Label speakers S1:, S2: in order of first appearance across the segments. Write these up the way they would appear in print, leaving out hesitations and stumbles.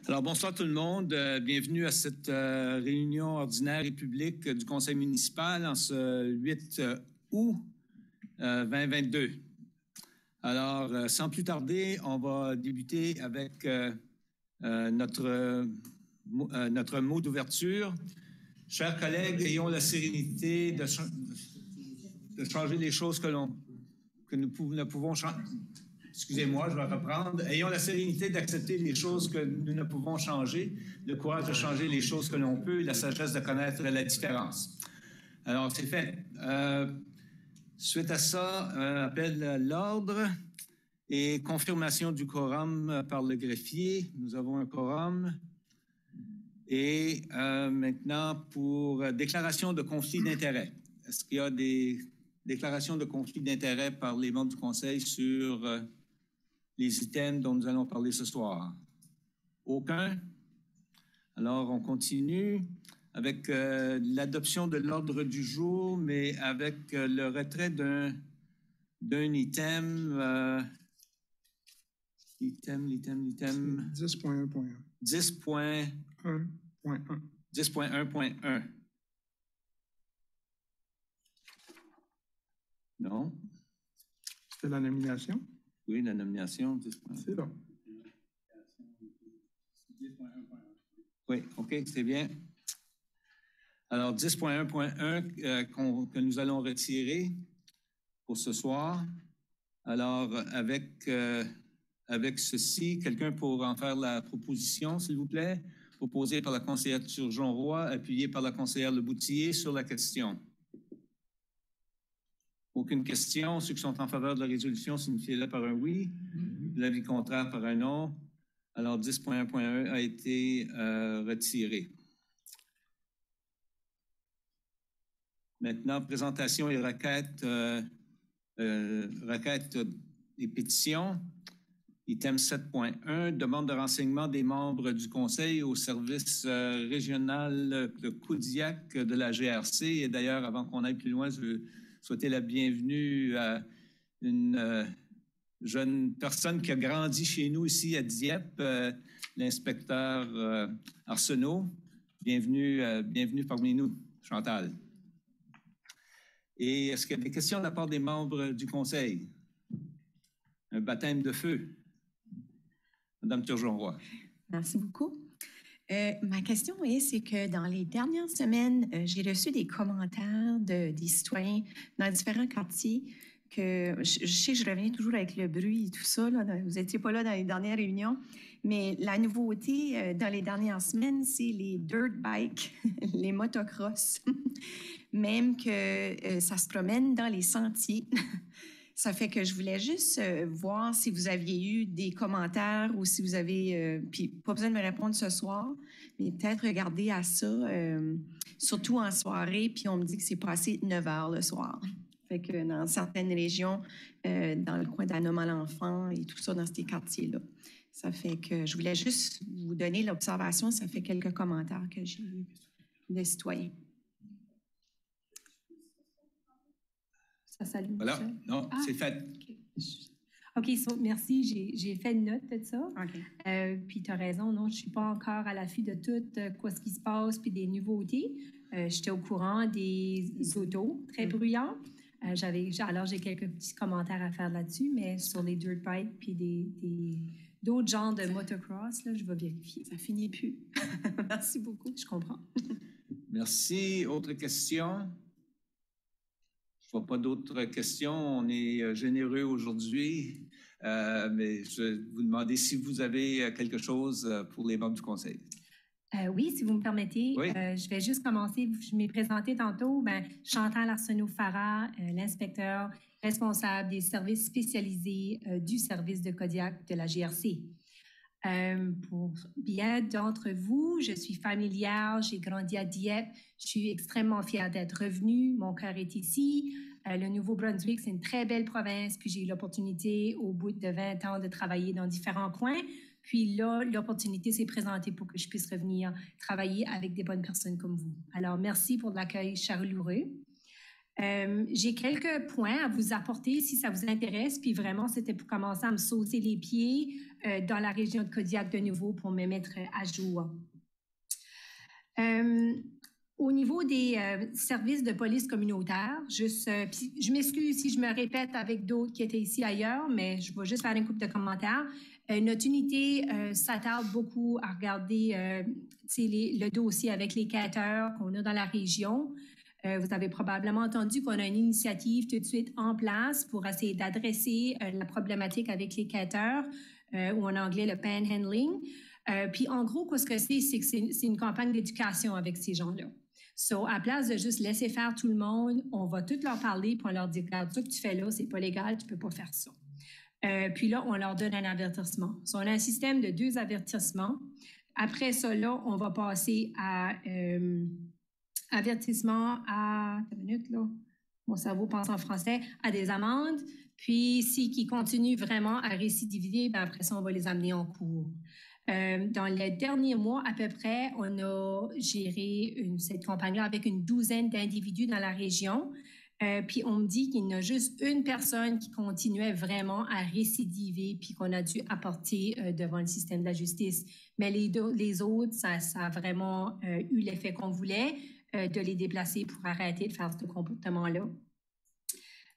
S1: Alors, bonsoir tout le monde. Bienvenue à cette réunion ordinaire et publique du Conseil municipal en ce 8 août 2022. Alors, sans plus tarder, on va débuter avec notre mot d'ouverture. Chers collègues, ayons la sérénité de changer les choses que nous ne pouvons changer. Excusez-moi, je vais reprendre. Ayons la sérénité d'accepter les choses que nous ne pouvons changer, le courage de changer les choses que l'on peut et la sagesse de connaître la différence. Alors, c'est fait. Suite à ça, appel à l'ordre et confirmation du quorum par le greffier. Nous avons un quorum. Et maintenant, pour déclaration de conflit d'intérêt. Est-ce qu'il y a des déclarations de conflit d'intérêt par les membres du Conseil sur les items dont nous allons parler ce soir? Aucun? Alors, on continue avec l'adoption de l'ordre du jour, mais avec le retrait d'un item. L'item.
S2: 10.1.1.
S1: 10.1.1. Non?
S2: C'était la nomination?
S1: Oui, la nomination.
S2: C'est là.
S1: Oui, OK, c'est bien. Alors, 10.1.1 que nous allons retirer pour ce soir. Alors, avec ceci, quelqu'un pour en faire la proposition, s'il vous plaît, proposée par la conseillère Turgeon-Roy, appuyée par la conseillère Leboutillier sur la question. Aucune question. Ceux qui sont en faveur de la résolution, signifiez-le par un oui. L'avis contraire par un non. Alors, 10.1.1 a été retiré. Maintenant, présentation et requête des pétitions. Item 7.1, demande de renseignement des membres du Conseil au service régional de Coudiac de la GRC. Et d'ailleurs, avant qu'on aille plus loin, je veux souhaiter la bienvenue à une jeune personne qui a grandi chez nous ici à Dieppe, l'inspecteur Arsenault. Bienvenue parmi nous, Chantal. Et est-ce qu'il y a des questions de la part des membres du Conseil? Un baptême de feu. Madame Turgeon-Roy.
S3: Merci beaucoup. Ma question c'est que dans les dernières semaines, j'ai reçu des commentaires des citoyens dans différents quartiers que je sais que je reviens toujours avec le bruit et tout ça. Là, vous n'étiez pas là dans les dernières réunions, mais la nouveauté dans les dernières semaines, c'est les dirt bikes, les motocross. Même que ça se promène dans les sentiers. Ça fait que je voulais juste voir si vous aviez eu des commentaires ou si vous avez... puis pas besoin de me répondre ce soir, mais peut-être regarder à ça, surtout en soirée, puis on me dit que c'est passé 9 heures le soir. Fait que dans certaines régions, dans le coin d'Anomal-Enfant et tout ça, dans ces quartiers-là. Ça fait que je voulais juste vous donner l'observation. Ça fait quelques commentaires que j'ai eus des citoyens.
S4: Ça s'allume.
S1: Voilà, non, c'est fait.
S4: OK, merci. J'ai fait une note de ça.
S3: OK.
S4: Puis tu as raison, non, je ne suis pas encore à l'affût de tout quoi ce qui se passe puis des nouveautés. J'étais au courant des autos très bruyants. Alors, j'ai quelques petits commentaires à faire là-dessus, mais sur les dirt bikes puis d'autres genres de motocross, là, je vais vérifier.
S3: Ça finit plus. Merci beaucoup.
S4: Je comprends.
S1: Merci. Autre question? Je ne vois pas d'autres questions. On est généreux aujourd'hui, mais je vais vous demander si vous avez quelque chose pour les membres du Conseil.
S4: Oui, si vous me permettez,
S1: Oui.
S4: Je vais juste commencer. Je m'ai présenté tantôt. Chantal Arsenault-Farah, l'inspecteur responsable des services spécialisés du service de Kodiak de la GRC. Pour bien d'entre vous, je suis familière, j'ai grandi à Dieppe, je suis extrêmement fière d'être revenue, mon cœur est ici. Le Nouveau-Brunswick, c'est une très belle province, puis j'ai eu l'opportunité au bout de 20 ans de travailler dans différents coins. Puis là, l'opportunité s'est présentée pour que je puisse revenir travailler avec des bonnes personnes comme vous. Alors, merci pour l'accueil chaleureux. J'ai quelques points à vous apporter si ça vous intéresse, puis vraiment, c'était pour commencer à me sauter les pieds dans la région de Kodiak de nouveau pour me mettre à jour. Au niveau des services de police communautaire, je m'excuse si je me répète avec d'autres qui étaient ici ailleurs, mais je vais juste faire une couple de commentaires. Notre unité s'attarde beaucoup à regarder le dossier avec les quêteurs qu'on a dans la région. Vous avez probablement entendu qu'on a une initiative tout de suite en place pour essayer d'adresser la problématique avec les quêteurs, ou en anglais le panhandling. Puis en gros, ce que c'est que c'est une campagne d'éducation avec ces gens-là. So, à place de juste laisser faire tout le monde, on va tout leur parler pour leur dire, regarde, ça que tu fais là, c'est pas légal, tu peux pas faire ça. Puis là, on leur donne un avertissement. So, on a un système de 2 avertissements. Après ça, là, on va passer à avertissement à... Une minute, là. Mon cerveau pense en français, à des amendes. Puis, s'ils continuent vraiment à récidiver, bien, après ça, on va les amener en cours. Dans les derniers mois, à peu près, on a géré cette campagne-là avec une 12aine d'individus dans la région. Puis on me dit qu'il y a juste une personne qui continuait vraiment à récidiver puis qu'on a dû apporter devant le système de la justice. Mais les autres, ça a vraiment eu l'effet qu'on voulait, de les déplacer pour arrêter de faire ce comportement-là.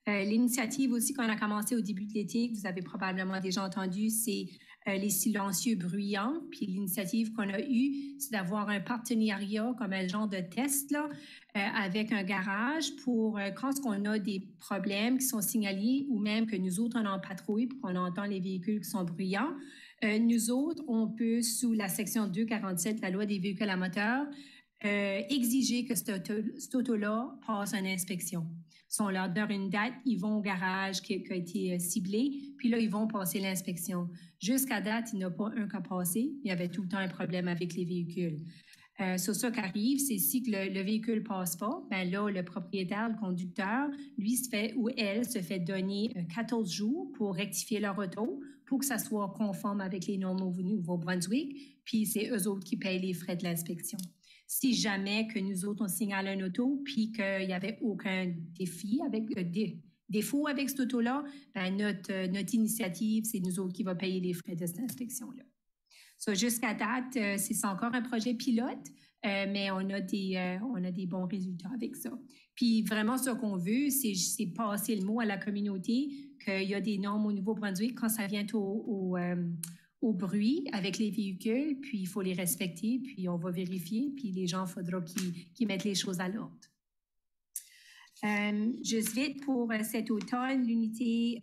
S4: L'initiative aussi qu'on a commencé au début de l'été, que vous avez probablement déjà entendu, c'est les silencieux bruyants. Puis l'initiative qu'on a eue, c'est d'avoir un partenariat comme un genre de test là, avec un garage pour quand on a des problèmes qui sont signalés ou même que nous autres on en patrouille pour qu'on entend les véhicules qui sont bruyants. Nous autres, on peut, sous la section 247 de la loi des véhicules à moteur, exiger que cet auto-là passe une inspection. Si on leur donne une date, ils vont au garage qui a été ciblé, puis là, ils vont passer l'inspection. Jusqu'à date, il n'y a pas un cas passé. Il y avait tout le temps un problème avec les véhicules. C'est ça qui arrive, c'est si que le véhicule ne passe pas, bien là, le propriétaire, le conducteur, lui ou elle se fait donner 14 jours pour rectifier leur auto, pour que ça soit conforme avec les normes au Nouveau-Brunswick, puis c'est eux autres qui payent les frais de l'inspection. Si jamais que nous autres, on signale un auto puis qu'il n'y avait aucun défaut avec cette auto-là, ben notre initiative, c'est nous autres qui va payer les frais de cette inspection-là. So, jusqu'à date, c'est encore un projet pilote, mais on a des bons résultats avec ça. Puis vraiment, ce qu'on veut, c'est passer le mot à la communauté qu'il y a des normes au Nouveau-Brunswick quand ça vient au bruit avec les véhicules, puis il faut les respecter, puis on va vérifier, puis les gens, il faudra qu'ils mettent les choses à l'ordre. Juste vite, pour cet automne, l'unité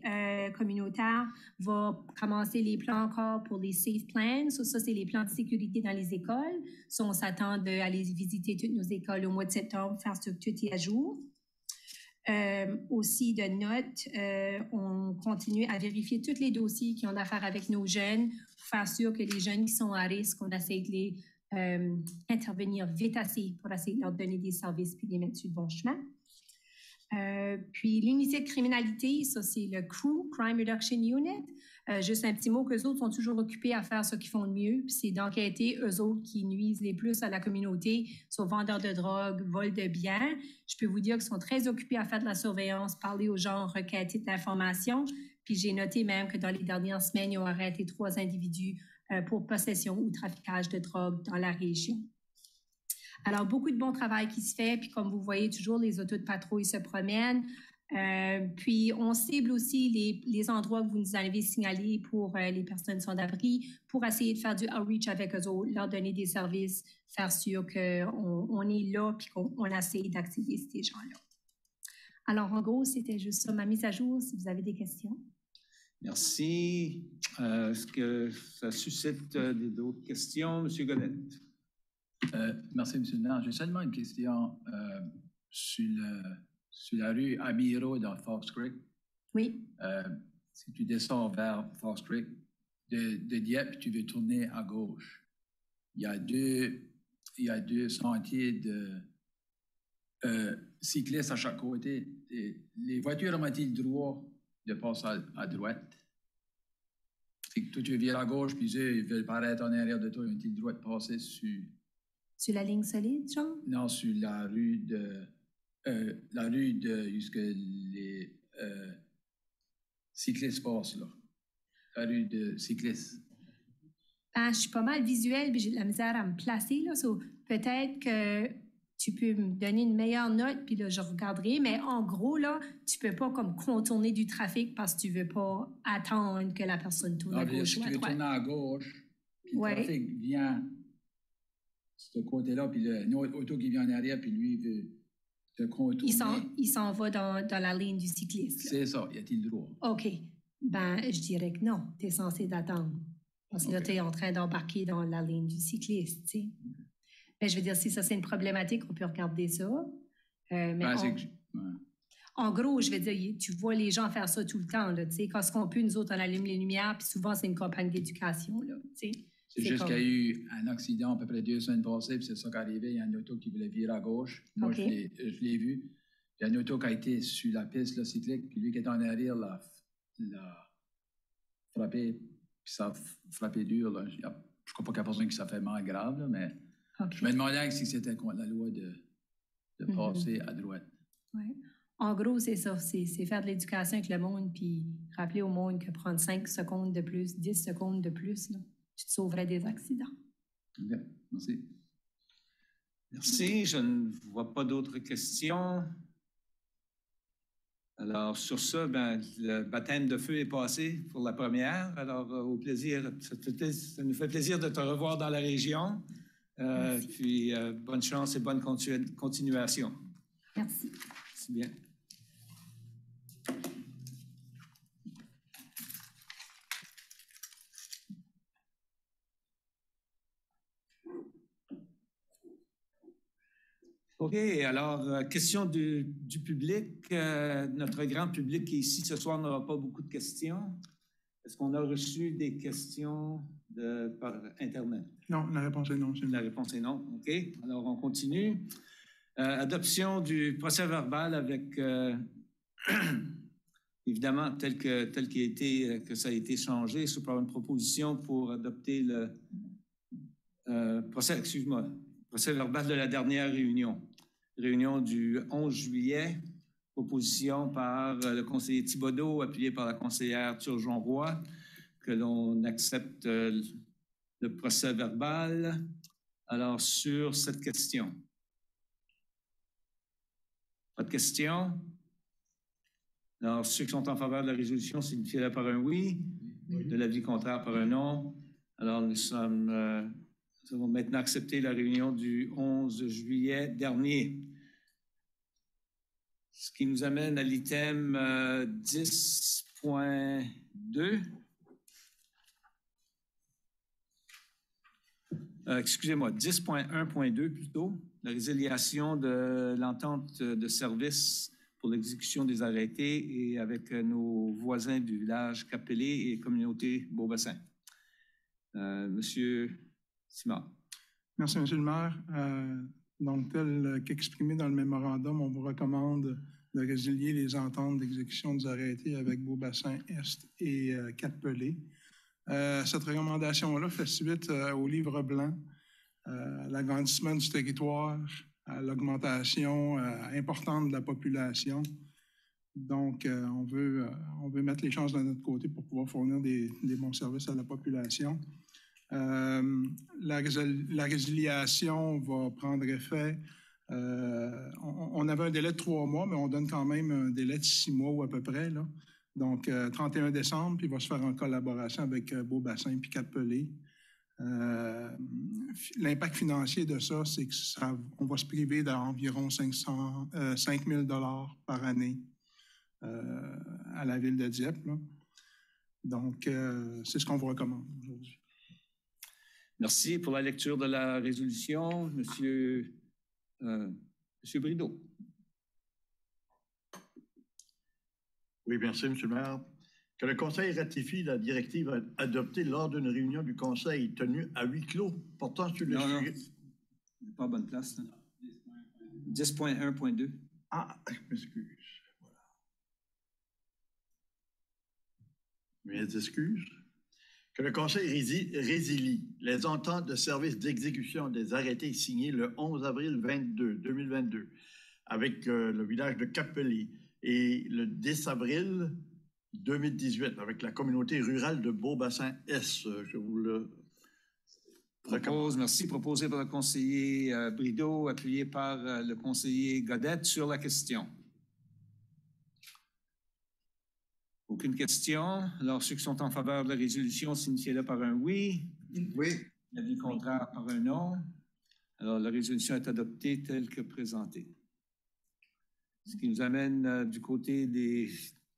S4: communautaire va commencer les plans encore pour les Safe Plans. Ça, c'est les plans de sécurité dans les écoles. Ça, on s'attend d'aller visiter toutes nos écoles au mois de septembre, faire ce que tout est à jour. Aussi de note, on continue à vérifier tous les dossiers qui ont affaire avec nos jeunes pour faire sûr que les jeunes qui sont à risque, on essaie de les intervenir vite assez pour essayer de leur donner des services puis les mettre sur le bon chemin. Puis l'unité de criminalité, ça c'est le CREW, Crime Reduction Unit. Juste un petit mot qu'eux autres sont toujours occupés à faire ce qu'ils font de mieux, puis c'est d'enquêter eux autres qui nuisent les plus à la communauté, sur vendeurs de drogue, vol de biens. Je peux vous dire qu'ils sont très occupés à faire de la surveillance, parler aux gens, requêter de l'information. Puis j'ai noté même que dans les dernières semaines, ils ont arrêté 3 individus pour possession ou traficage de drogue dans la région. Alors, beaucoup de bon travail qui se fait, puis comme vous voyez toujours, les autos de patrouille se promènent. Puis, on cible aussi les endroits que vous nous avez signalés pour les personnes sans abri, pour essayer de faire du outreach avec eux autres, leur donner des services, faire sûr qu'on est là, puis qu'on essaie d'accéder à ces gens-là. Alors, en gros, c'était juste ça, ma mise à jour, si vous avez des questions.
S1: Merci. Est-ce que ça suscite d'autres questions, M. Godet?
S5: Merci, M. le maire. J'ai seulement une question sur la rue Amiro dans Fox Creek.
S4: Oui.
S5: Si tu descends vers Fox Creek, de Dieppe, tu veux tourner à gauche. Il y a deux sentiers de cyclistes à chaque côté. Les voitures ont-ils le droit de passer à droite? Si toi, tu vires à gauche, puis eux, ils veulent paraître en arrière de toi, ils ont-ils le droit de passer sur...
S4: Sur la ligne solide, Jean?
S5: Non, sur la rue de jusque les cyclistes passent, là. La rue de cyclistes.
S4: Ben, je suis pas mal visuelle, puis j'ai de la misère à me placer. Là, peut-être que tu peux me donner une meilleure note, puis là, je regarderai. Mais en gros, là, tu peux pas comme contourner du trafic parce que tu veux pas attendre que la personne tourne à gauche
S5: Si
S4: ou à
S5: tu veux
S4: droite.
S5: tourner à gauche, puis
S4: Ouais.
S5: le trafic vient de ce côté-là, puis une autre auto qui vient en arrière, puis lui, il veut te contourner.
S4: Il s'en va dans la ligne du cycliste. Là.
S5: C'est ça, y a-t-il le droit?
S4: OK. Ben, je dirais que non. Tu es censé d'attendre. Parce que là, tu es en train d'embarquer dans la ligne du cycliste, tu sais. Mais je veux dire, si ça, c'est une problématique, on peut regarder ça. Mais
S5: Ben,
S4: en gros, je veux dire, tu vois les gens faire ça tout le temps, là, tu sais. Quand ce qu'on peut, nous autres, on allume les lumières, puis souvent, c'est une campagne d'éducation, là, tu sais.
S5: C'est juste qu'il y a eu un accident à peu près 2 semaines passées, puis c'est ça qui est arrivé. Il y a une auto qui voulait virer à gauche. Moi,
S4: Okay.
S5: je l'ai vu. Il y a une auto qui a été sur la piste là, cyclique, puis lui qui était en arrière l'a frappé, puis ça a frappé dur. Là. Je ne crois pas qu'il y a personne qui s'est fait mal grave, là, mais
S4: Okay.
S5: je me demandais si c'était contre la loi de passer à droite.
S4: Ouais. En gros, c'est ça. C'est faire de l'éducation avec le monde, puis rappeler au monde que prendre 5 secondes de plus, 10 secondes de plus, là, tu te sauverais des accidents.
S5: OK, merci.
S1: Merci. Je ne vois pas d'autres questions. Alors, sur ça, ben, le baptême de feu est passé pour la première. Alors, au plaisir, ça nous fait plaisir de te revoir dans la région. Puis, bonne chance et bonne continuation.
S4: Merci.
S1: C'est bien. OK, alors, question du public. Notre grand public qui est ici ce soir n'aura pas beaucoup de questions. Est-ce qu'on a reçu des questions par Internet?
S2: Non, la réponse est non.
S1: La réponse est non. OK, alors on continue. Adoption du procès-verbal avec, évidemment, tel que ça a été changé, sous par une proposition pour adopter le procès-verbal de la dernière réunion. Réunion du 11 juillet, proposition par le conseiller Thibodeau, appuyé par la conseillère Turgeon-Roy, que l'on accepte le procès-verbal. Alors, sur cette question. Pas de questions? Alors, ceux qui sont en faveur de la résolution signifient par un oui, de l'avis contraire par un non. Alors, nous avons maintenant accepté la réunion du 11 juillet dernier. Ce qui nous amène à l'item 10.2. Excusez-moi, 10.1.2 plutôt, la résiliation de l'entente de service pour l'exécution des arrêtés et avec nos voisins du village Capellé et communauté Beaubassin. Monsieur Simard.
S2: Merci, Monsieur le maire. Donc, tel qu'exprimé dans le mémorandum, on vous recommande de résilier les ententes d'exécution des arrêtés avec Beaubassin-Est et Cap-Pelé. Cette recommandation-là fait suite au livre blanc, à l'agrandissement du territoire, à l'augmentation importante de la population. Donc, on veut mettre les chances de notre côté pour pouvoir fournir des bons services à la population. La résiliation va prendre effet. On avait un délai de 3 mois, mais on donne quand même un délai de 6 mois ou à peu près, là. Donc, 31 décembre, puis il va se faire en collaboration avec Beaubassin puis Cap-Pelé. L'impact financier de ça, c'est qu'on va se priver d'environ 5 000 $ par année à la ville de Dieppe, là. Donc, c'est ce qu'on vous recommande aujourd'hui.
S1: Merci pour la lecture de la résolution. Monsieur Brideau.
S6: Oui, merci, M. le maire. Que le Conseil ratifie la directive adoptée lors d'une réunion du Conseil tenue à huis clos portant sur le sujet.
S1: Non, pas à bonne place. 10.1.2.
S6: Ah, je m'excuse. Voilà. Mes excuses. Que le Conseil résilie les ententes de service d'exécution des arrêtés signés le 11 avril 2022 avec le village de Cap-Pelé et le 10 avril 2018 avec la communauté rurale de Beaubassin-Est. Je vous le
S1: Merci. Proposé par le conseiller Brideau, appuyé par le conseiller Godette sur la question. Aucune question. Alors, ceux qui sont en faveur de la résolution, signifiez-le par un oui.
S6: Oui.
S1: L'avis contraire par un non. Alors, la résolution est adoptée telle que présentée. Ce qui nous amène du côté des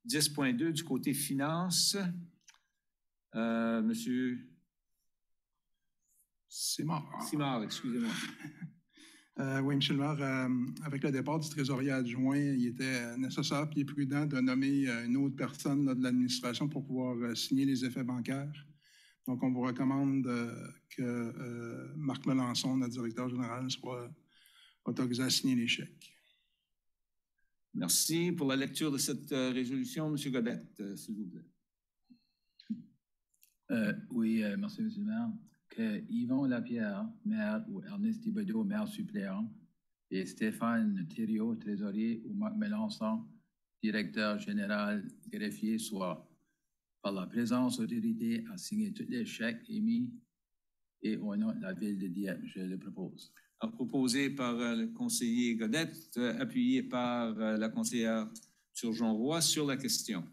S1: 10.2, du côté finance. Monsieur Simard, excusez-moi.
S2: Oui, M. le maire, avec le départ du trésorier adjoint, il était nécessaire et prudent de nommer une autre personne là, de l'administration pour pouvoir signer les effets bancaires. Donc, on vous recommande que Marc Melançon, notre directeur général, soit autorisé à signer les chèques.
S1: Merci. Pour la lecture de cette résolution, M. Godette, s'il vous plaît.
S5: Oui, merci, M. le maire. Que Yvon Lapierre, maire, ou Ernest Thibodeau, maire suppléant, et Stéphane Thériault, trésorier, ou Marc Melançon, directeur général greffier, soient, par la présence autorité, à signer tous les chèques émis et au nom de la ville de Dieppe. Je le propose.
S1: Alors, proposé par le conseiller Godette, appuyé par la conseillère Turgeon-Roy sur la question.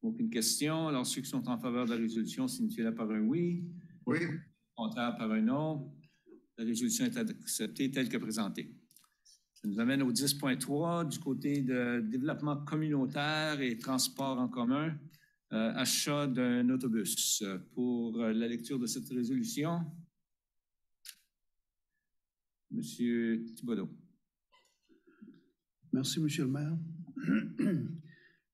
S1: Aucune question. Alors, ceux qui sont en faveur de la résolution, signifiez-le par un oui.
S6: Oui.
S1: Contraire par un non. La résolution est acceptée telle que présentée. Ça nous amène au 10.3 du côté de développement communautaire et transport en commun, achat d'un autobus. Pour la lecture de cette résolution, Monsieur Thibodeau.
S7: Merci, Monsieur le maire.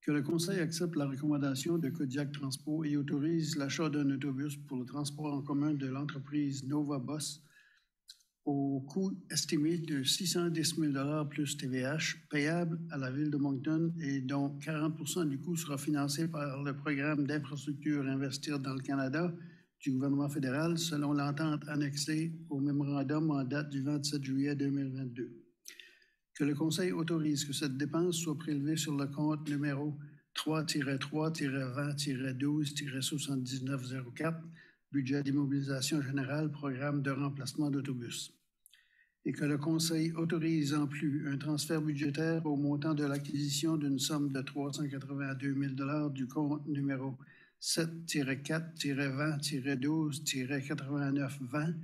S7: Que le Conseil accepte la recommandation de Kodiak Transport et autorise l'achat d'un autobus pour le transport en commun de l'entreprise Nova Bus au coût estimé de 610 000 plus TVH payable à la Ville de Moncton et dont 40 du coût sera financé par le programme d'infrastructure Investir dans le Canada du gouvernement fédéral selon l'entente annexée au mémorandum en date du 27 juillet 2022. Que le Conseil autorise que cette dépense soit prélevée sur le compte numéro 3-3-20-12-7904, budget d'immobilisation générale, programme de remplacement d'autobus. Et que le Conseil autorise en plus un transfert budgétaire au montant de l'acquisition d'une somme de 382 000 du compte numéro 7-4-20-12-8920,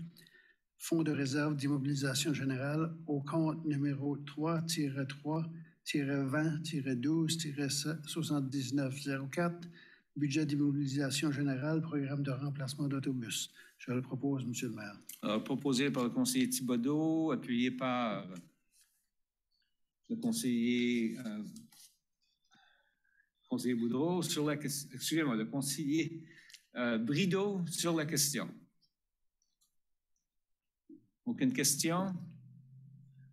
S7: Fonds de réserve d'immobilisation générale au compte numéro 3-3-20-12-7904, budget d'immobilisation générale, programme de remplacement d'autobus. Je le propose, M. le maire.
S1: Proposé par le conseiller Thibodeau, appuyé par le conseiller Boudreau sur la question. Excusez-moi, le conseiller Brideau sur la question. Aucune question?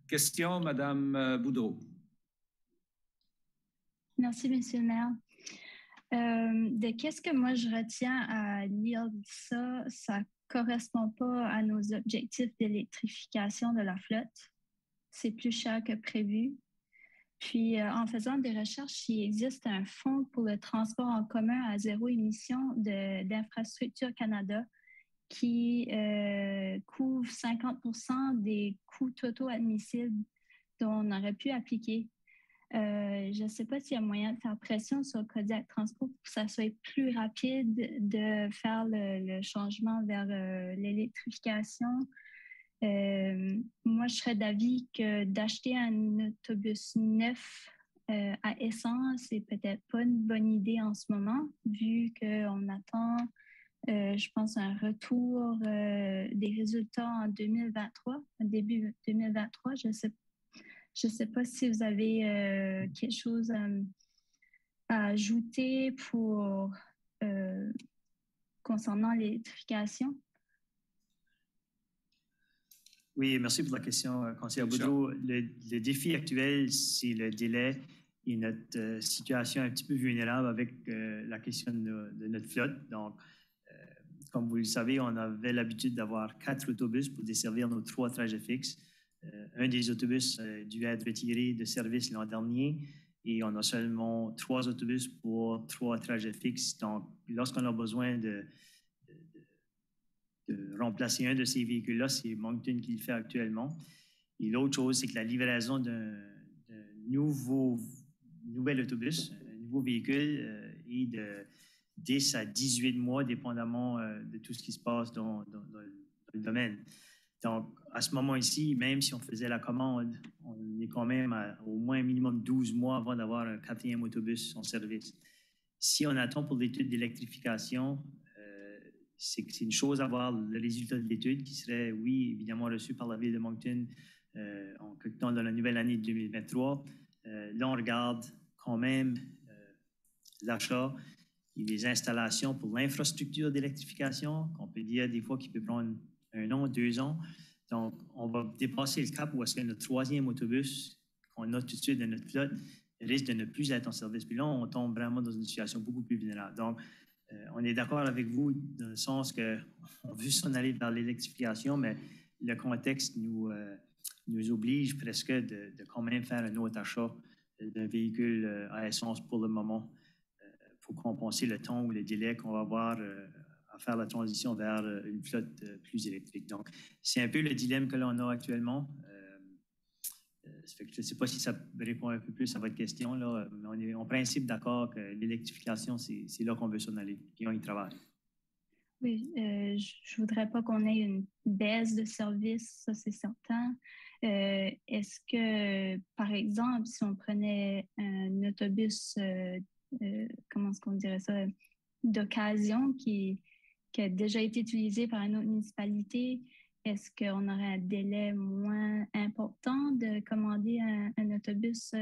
S1: Question, Madame Boudreau.
S8: Merci, Monsieur le maire. De qu'est-ce que moi je retiens à lire ça, ça ne correspond pas à nos objectifs d'électrification de la flotte. C'est plus cher que prévu. Puis, en faisant des recherches, il existe un fonds pour le transport en commun à zéro émission d'Infrastructure Canada qui couvre 50% des coûts totaux admissibles dont on aurait pu appliquer. Je ne sais pas s'il y a moyen de faire pression sur Kodiak Transport pour que ça soit plus rapide de faire le changement vers l'électrification. Moi, je serais d'avis que d'acheter un autobus neuf à essence, c'est peut-être pas une bonne idée en ce moment, vu qu'on attend, je pense, un retour des résultats en 2023, début 2023. Je sais pas si vous avez quelque chose à ajouter pour concernant l'électrification.
S9: Oui, merci pour la question, conseiller Boudreau. Le défi actuel, c'est le délai et notre situation un petit peu vulnérable avec la question de notre flotte. Donc, comme vous le savez, on avait l'habitude d'avoir 4 autobus pour desservir nos 3 trajets fixes. Un des autobus a dû être retiré de service l'an dernier et on a seulement 3 autobus pour 3 trajets fixes. Donc, lorsqu'on a besoin de remplacer un de ces véhicules-là. C'est Moncton qui le fait actuellement. Et l'autre chose, c'est que la livraison d'un nouvel autobus, un nouveau véhicule, est de 10 à 18 mois, dépendamment de tout ce qui se passe dans le domaine. Donc, à ce moment ici, même si on faisait la commande, on est quand même à au moins un minimum 12 mois avant d'avoir un 4e autobus en service. Si on attend pour l'étude d'électrification, c'est une chose à voir le résultat de l'étude qui serait, oui, évidemment reçu par la ville de Moncton en quelque temps dans la nouvelle année 2023. Là, on regarde quand même l'achat et les installations pour l'infrastructure d'électrification, qu'on peut dire des fois qu'il peut prendre 1 an, 2 ans. Donc, on va dépasser le cap où est-ce que notre 3e autobus qu'on a tout de suite dans notre flotte risque de ne plus être en service. Puis là, on tombe vraiment dans une situation beaucoup plus vulnérable. Donc, on est d'accord avec vous dans le sens qu'on veut s'en aller vers l'électrification, mais le contexte nous oblige presque de quand même faire un autre achat d'un véhicule à essence pour le moment pour compenser le temps ou le délai qu'on va avoir à faire la transition vers une flotte plus électrique. Donc, c'est un peu le dilemme que l'on a actuellement. Ça fait que je ne sais pas si ça répond un peu plus à votre question, là, mais on est en principe d'accord que l'électrification, c'est là qu'on veut s'en aller et on y travaille.
S8: Oui, je ne voudrais pas qu'on ait une baisse de service, ça c'est certain. Est-ce que, par exemple, si on prenait un autobus, comment est-ce qu'on dirait ça, d'occasion qui a déjà été utilisé par une autre municipalité, est-ce qu'on aurait un délai moins important de commander un autobus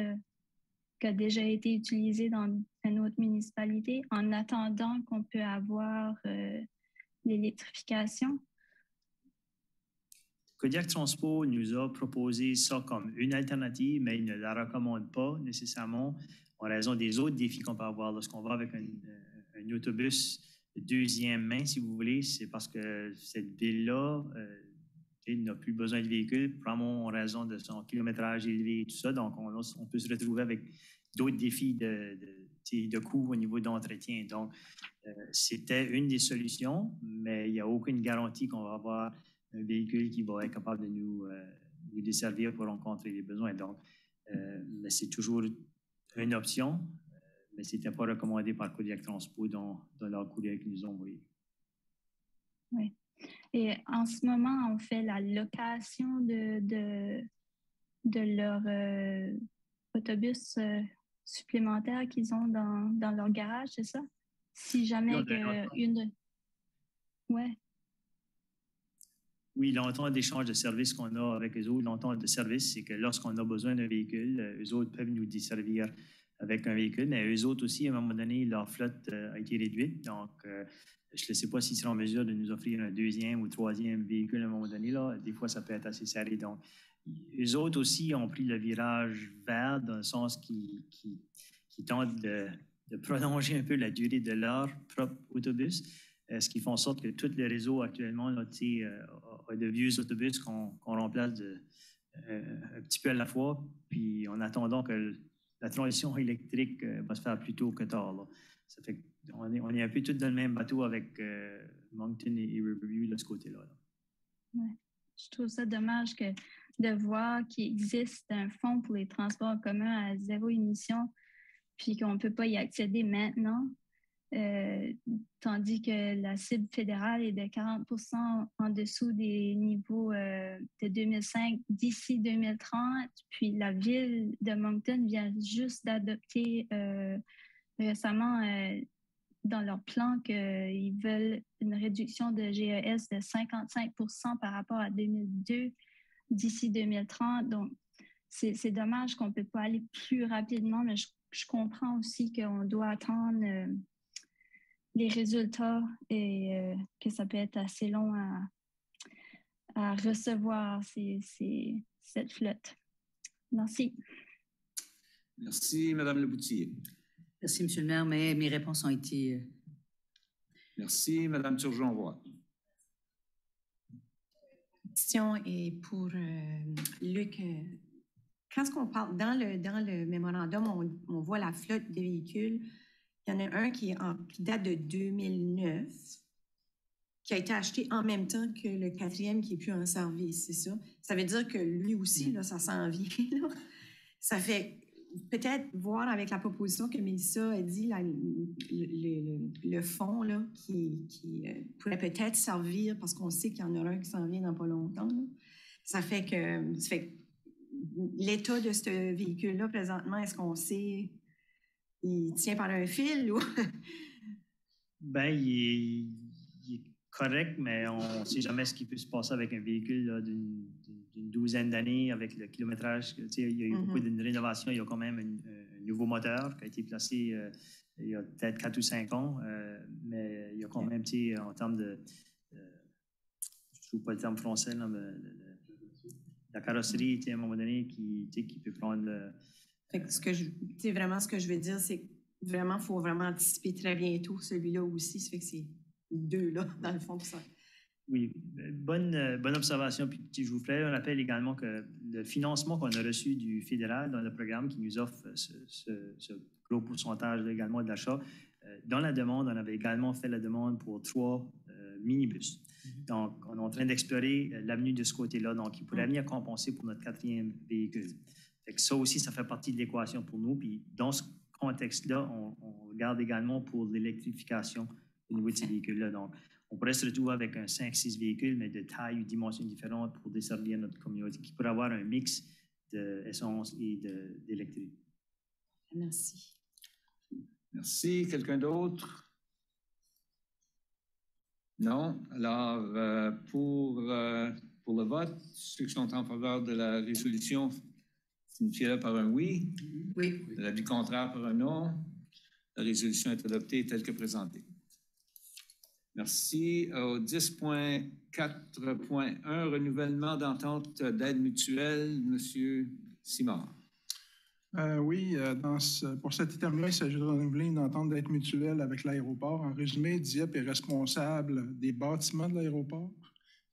S8: qui a déjà été utilisé dans une autre municipalité en attendant qu'on peut avoir l'électrification?
S9: Kodiak Transpo nous a proposé ça comme une alternative, mais il ne la recommande pas nécessairement en raison des autres défis qu'on peut avoir lorsqu'on va avec un autobus de 2e main, si vous voulez. C'est parce que cette ville-là n'a plus besoin de véhicule, probablement en raison de son kilométrage élevé et tout ça. Donc, on peut se retrouver avec d'autres défis de coûts au niveau d'entretien. Donc, c'était une des solutions, mais il n'y a aucune garantie qu'on va avoir un véhicule qui va être capable de nous desservir pour rencontrer les besoins. Donc, mais c'est toujours une option, mais ce n'était pas recommandé par Kodiak Transpo dans leur courriel qu'ils nous ont envoyé.
S8: Oui. Et en ce moment, on fait la location de leur autobus supplémentaire qu'ils ont dans leur garage, c'est ça? Si jamais Ouais.
S9: Oui, l'entente d'échange de services qu'on a avec eux autres, l'entente de service, c'est que lorsqu'on a besoin d'un véhicule, eux autres peuvent nous desservir avec un véhicule, mais eux autres aussi, à un moment donné, leur flotte a été réduite. Donc, je ne sais pas s'ils seront en mesure de nous offrir un 2e ou 3e véhicule à un moment donné. Là. Des fois, ça peut être assez serré. Donc, eux autres aussi ont pris le virage vert dans le sens qui tentent de prolonger un peu la durée de leur propre autobus. Ce qui fait en sorte que tout le réseau actuellement là, a de vieux autobus qu'on remplace un petit peu à la fois, puis en attendant que la transition électrique va se faire plus tôt que tard. Là. Ça fait qu'on est un peu tous dans le même bateau avec Moncton et Riverview de ce côté-là. Là.
S8: Ouais. Je trouve ça dommage de voir qu'il existe un fonds pour les transports en commun à 0 émission, puis qu'on ne peut pas y accéder maintenant. Tandis que la cible fédérale est de 40% en dessous des niveaux de 2005 d'ici 2030. Puis la ville de Moncton vient juste d'adopter récemment dans leur plan qu'ils veulent une réduction de GES de 55% par rapport à 2002 d'ici 2030. Donc, c'est dommage qu'on ne peut pas aller plus rapidement, mais je comprends aussi qu'on doit attendre les résultats et que ça peut être assez long à recevoir cette flotte. Merci.
S1: Merci, Mme Leboutillier.
S10: Merci, M. le maire, mais mes réponses ont été...
S1: Merci, Mme Turgeon-Roy.
S3: La question est pour Luc. Quand on parle dans le mémorandum, on voit la flotte de véhicules. Il y en a un qui date de 2009, qui a été acheté en même temps que le 4e qui est plus en service, c'est ça? Ça veut dire que lui aussi, là, ça s'en vient. Là. Ça fait peut-être voir avec la proposition que Mélissa a dit, là, le fonds là, qui pourrait peut-être servir, parce qu'on sait qu'il y en aura un qui s'en vient dans pas longtemps. Là. Ça fait que l'état de ce véhicule-là, présentement, est-ce qu'on sait, il tient par un fil ou...
S9: Ben, il est correct, mais on ne sait jamais ce qui peut se passer avec un véhicule là, d'une douzaine d'années avec le kilométrage. Il y a eu beaucoup de rénovations. Il y a quand même un nouveau moteur qui a été placé il y a peut-être 4 ou 5 ans, mais il y a quand même, en termes de... je ne trouve pas le terme français, là, mais la carrosserie, à un moment donné, qui peut prendre...
S3: Fait que vraiment, ce que je veux dire, c'est que vraiment, il faut vraiment anticiper très bientôt celui-là aussi. Ça fait que c'est 2 là, dans le fond, ça.
S9: Oui, bonne observation. Puis, je vous ferai un rappel également que le financement qu'on a reçu du fédéral dans le programme qui nous offre ce gros pourcentage également d'achat, dans la demande, on avait également fait la demande pour 3 minibus. Donc, on est en train d'explorer l'avenue de ce côté-là, donc il pourrait venir compenser pour notre 4e véhicule. Fait que ça aussi, ça fait partie de l'équation pour nous. Puis, dans ce contexte-là, on regarde également pour l'électrification au niveau de ces véhicules-là. Donc, on pourrait se retrouver avec un 5-6 véhicules, mais de taille ou dimensions différentes pour desservir notre communauté, qui pourrait avoir un mix d'essence et d'électrique.
S3: Merci.
S1: Merci. Quelqu'un d'autre? Non? Alors, pour le vote, ceux qui sont en faveur de la résolution, signifiez-le par un oui.
S3: Oui.
S1: De l'avis contraire par un non. La résolution est adoptée telle que présentée. Merci. Au 10.4.1, renouvellement d'entente d'aide mutuelle, M. Simard.
S2: Oui, pour cet item-là, il s'agit de renouveler une entente d'aide mutuelle avec l'aéroport. En résumé, DIEP est responsable des bâtiments de l'aéroport,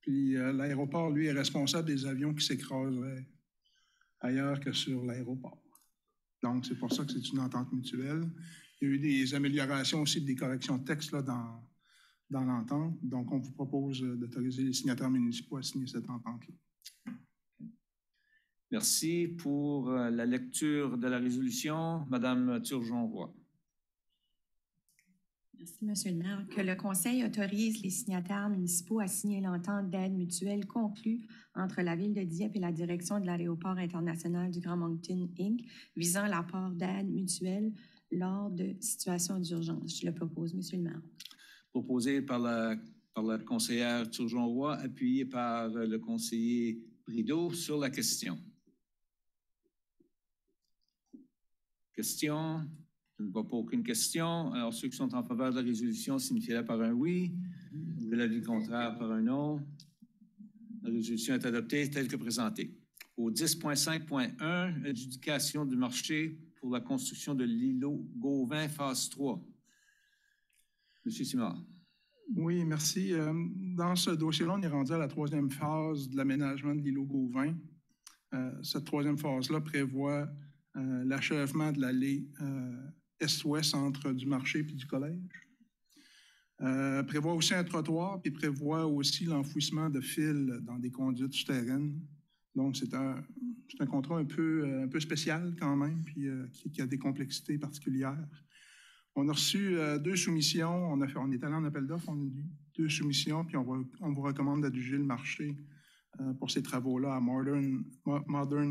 S2: puis l'aéroport, lui, est responsable des avions qui s'écraseraient ailleurs que sur l'aéroport. Donc, c'est pour ça que c'est une entente mutuelle. Il y a eu des améliorations aussi, des corrections de texte là, dans l'entente. Donc, on vous propose d'autoriser les signataires municipaux à signer cette entente-là.
S1: Merci. Pour la lecture de la résolution, Mme Turgeon-Roy.
S3: Merci, M. le maire. Que le Conseil autorise les signataires municipaux à signer l'entente d'aide mutuelle conclue entre la Ville de Dieppe et la direction de l'aéroport international du Grand Moncton, Inc., visant l'apport d'aide mutuelle lors de situations d'urgence. Je le propose, M. le maire.
S1: Proposé par la conseillère Turgeon-Roy, appuyé par le conseiller Brideau sur la question. Question? Je ne vois pas aucune question. Alors, ceux qui sont en faveur de la résolution signifient-le par un oui. De l'avis contraire par un non. La résolution est adoptée telle que présentée. Au 10.5.1, adjudication du marché pour la construction de l'îlot Gauvin, phase 3. Monsieur Simard.
S2: Oui, merci. Dans ce dossier-là, on est rendu à la 3e phase de l'aménagement de l'îlot Gauvin. Cette 3e phase-là prévoit l'achèvement de l'allée est-ouest entre du marché et du collège. Prévoit aussi un trottoir, puis prévoit aussi l'enfouissement de fils dans des conduites souterraines. Donc, c'est un contrat un peu spécial quand même, puis qui a des complexités particulières. On a reçu 2 soumissions. On est allé en appel d'offres, on a eu 2 soumissions, puis on vous recommande d'adjuger le marché pour ces travaux-là à Modern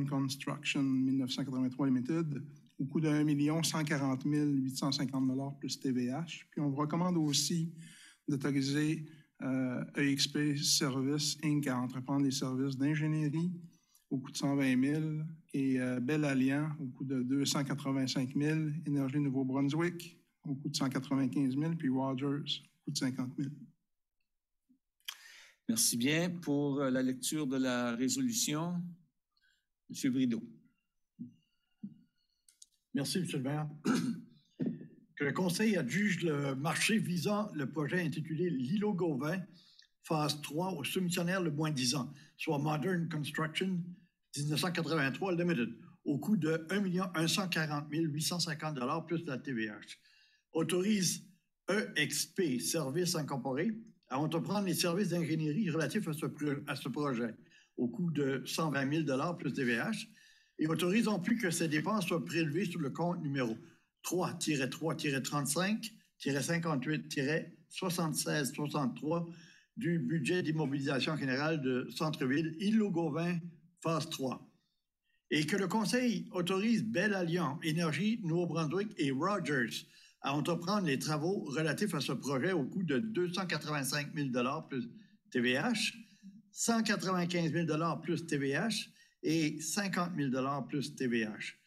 S2: Construction 1983 Limited, au coût de 1 140 850 plus TVH. Puis on vous recommande aussi d'autoriser EXP Service Inc. à entreprendre des services d'ingénierie au coût de 120 000 et Bell Alliant au coût de 285 000, Énergie Nouveau-Brunswick au coût de 195 000, puis Rogers au coût de 50 000.
S1: Merci bien. Pour la lecture de la résolution, M. Brideau.
S6: Merci, M. le maire. Que le Conseil adjuge le marché visant le projet intitulé l'îlot Gauvin, phase 3, au soumissionnaire le moins 10 ans, soit Modern Construction 1983 Limited, au coût de 1 140 850 plus la TVH. Autorise EXP Service Incorporé à entreprendre les services d'ingénierie relatifs à ce projet au coût de 120 000 plus TVH et autorise en plus que ces dépenses soient prélevées sur le compte numéro 3-3-35-58-76-73 du budget d'immobilisation générale de Centre-Ville, îlot Gauvin, phase 3. Et que le Conseil autorise Bell Alliance, Énergie, Nouveau-Brunswick et Rogers à entreprendre les travaux relatifs à ce projet au coût de 285 000 plus TVH, 195 000 plus TVH et 50 000 plus TVH,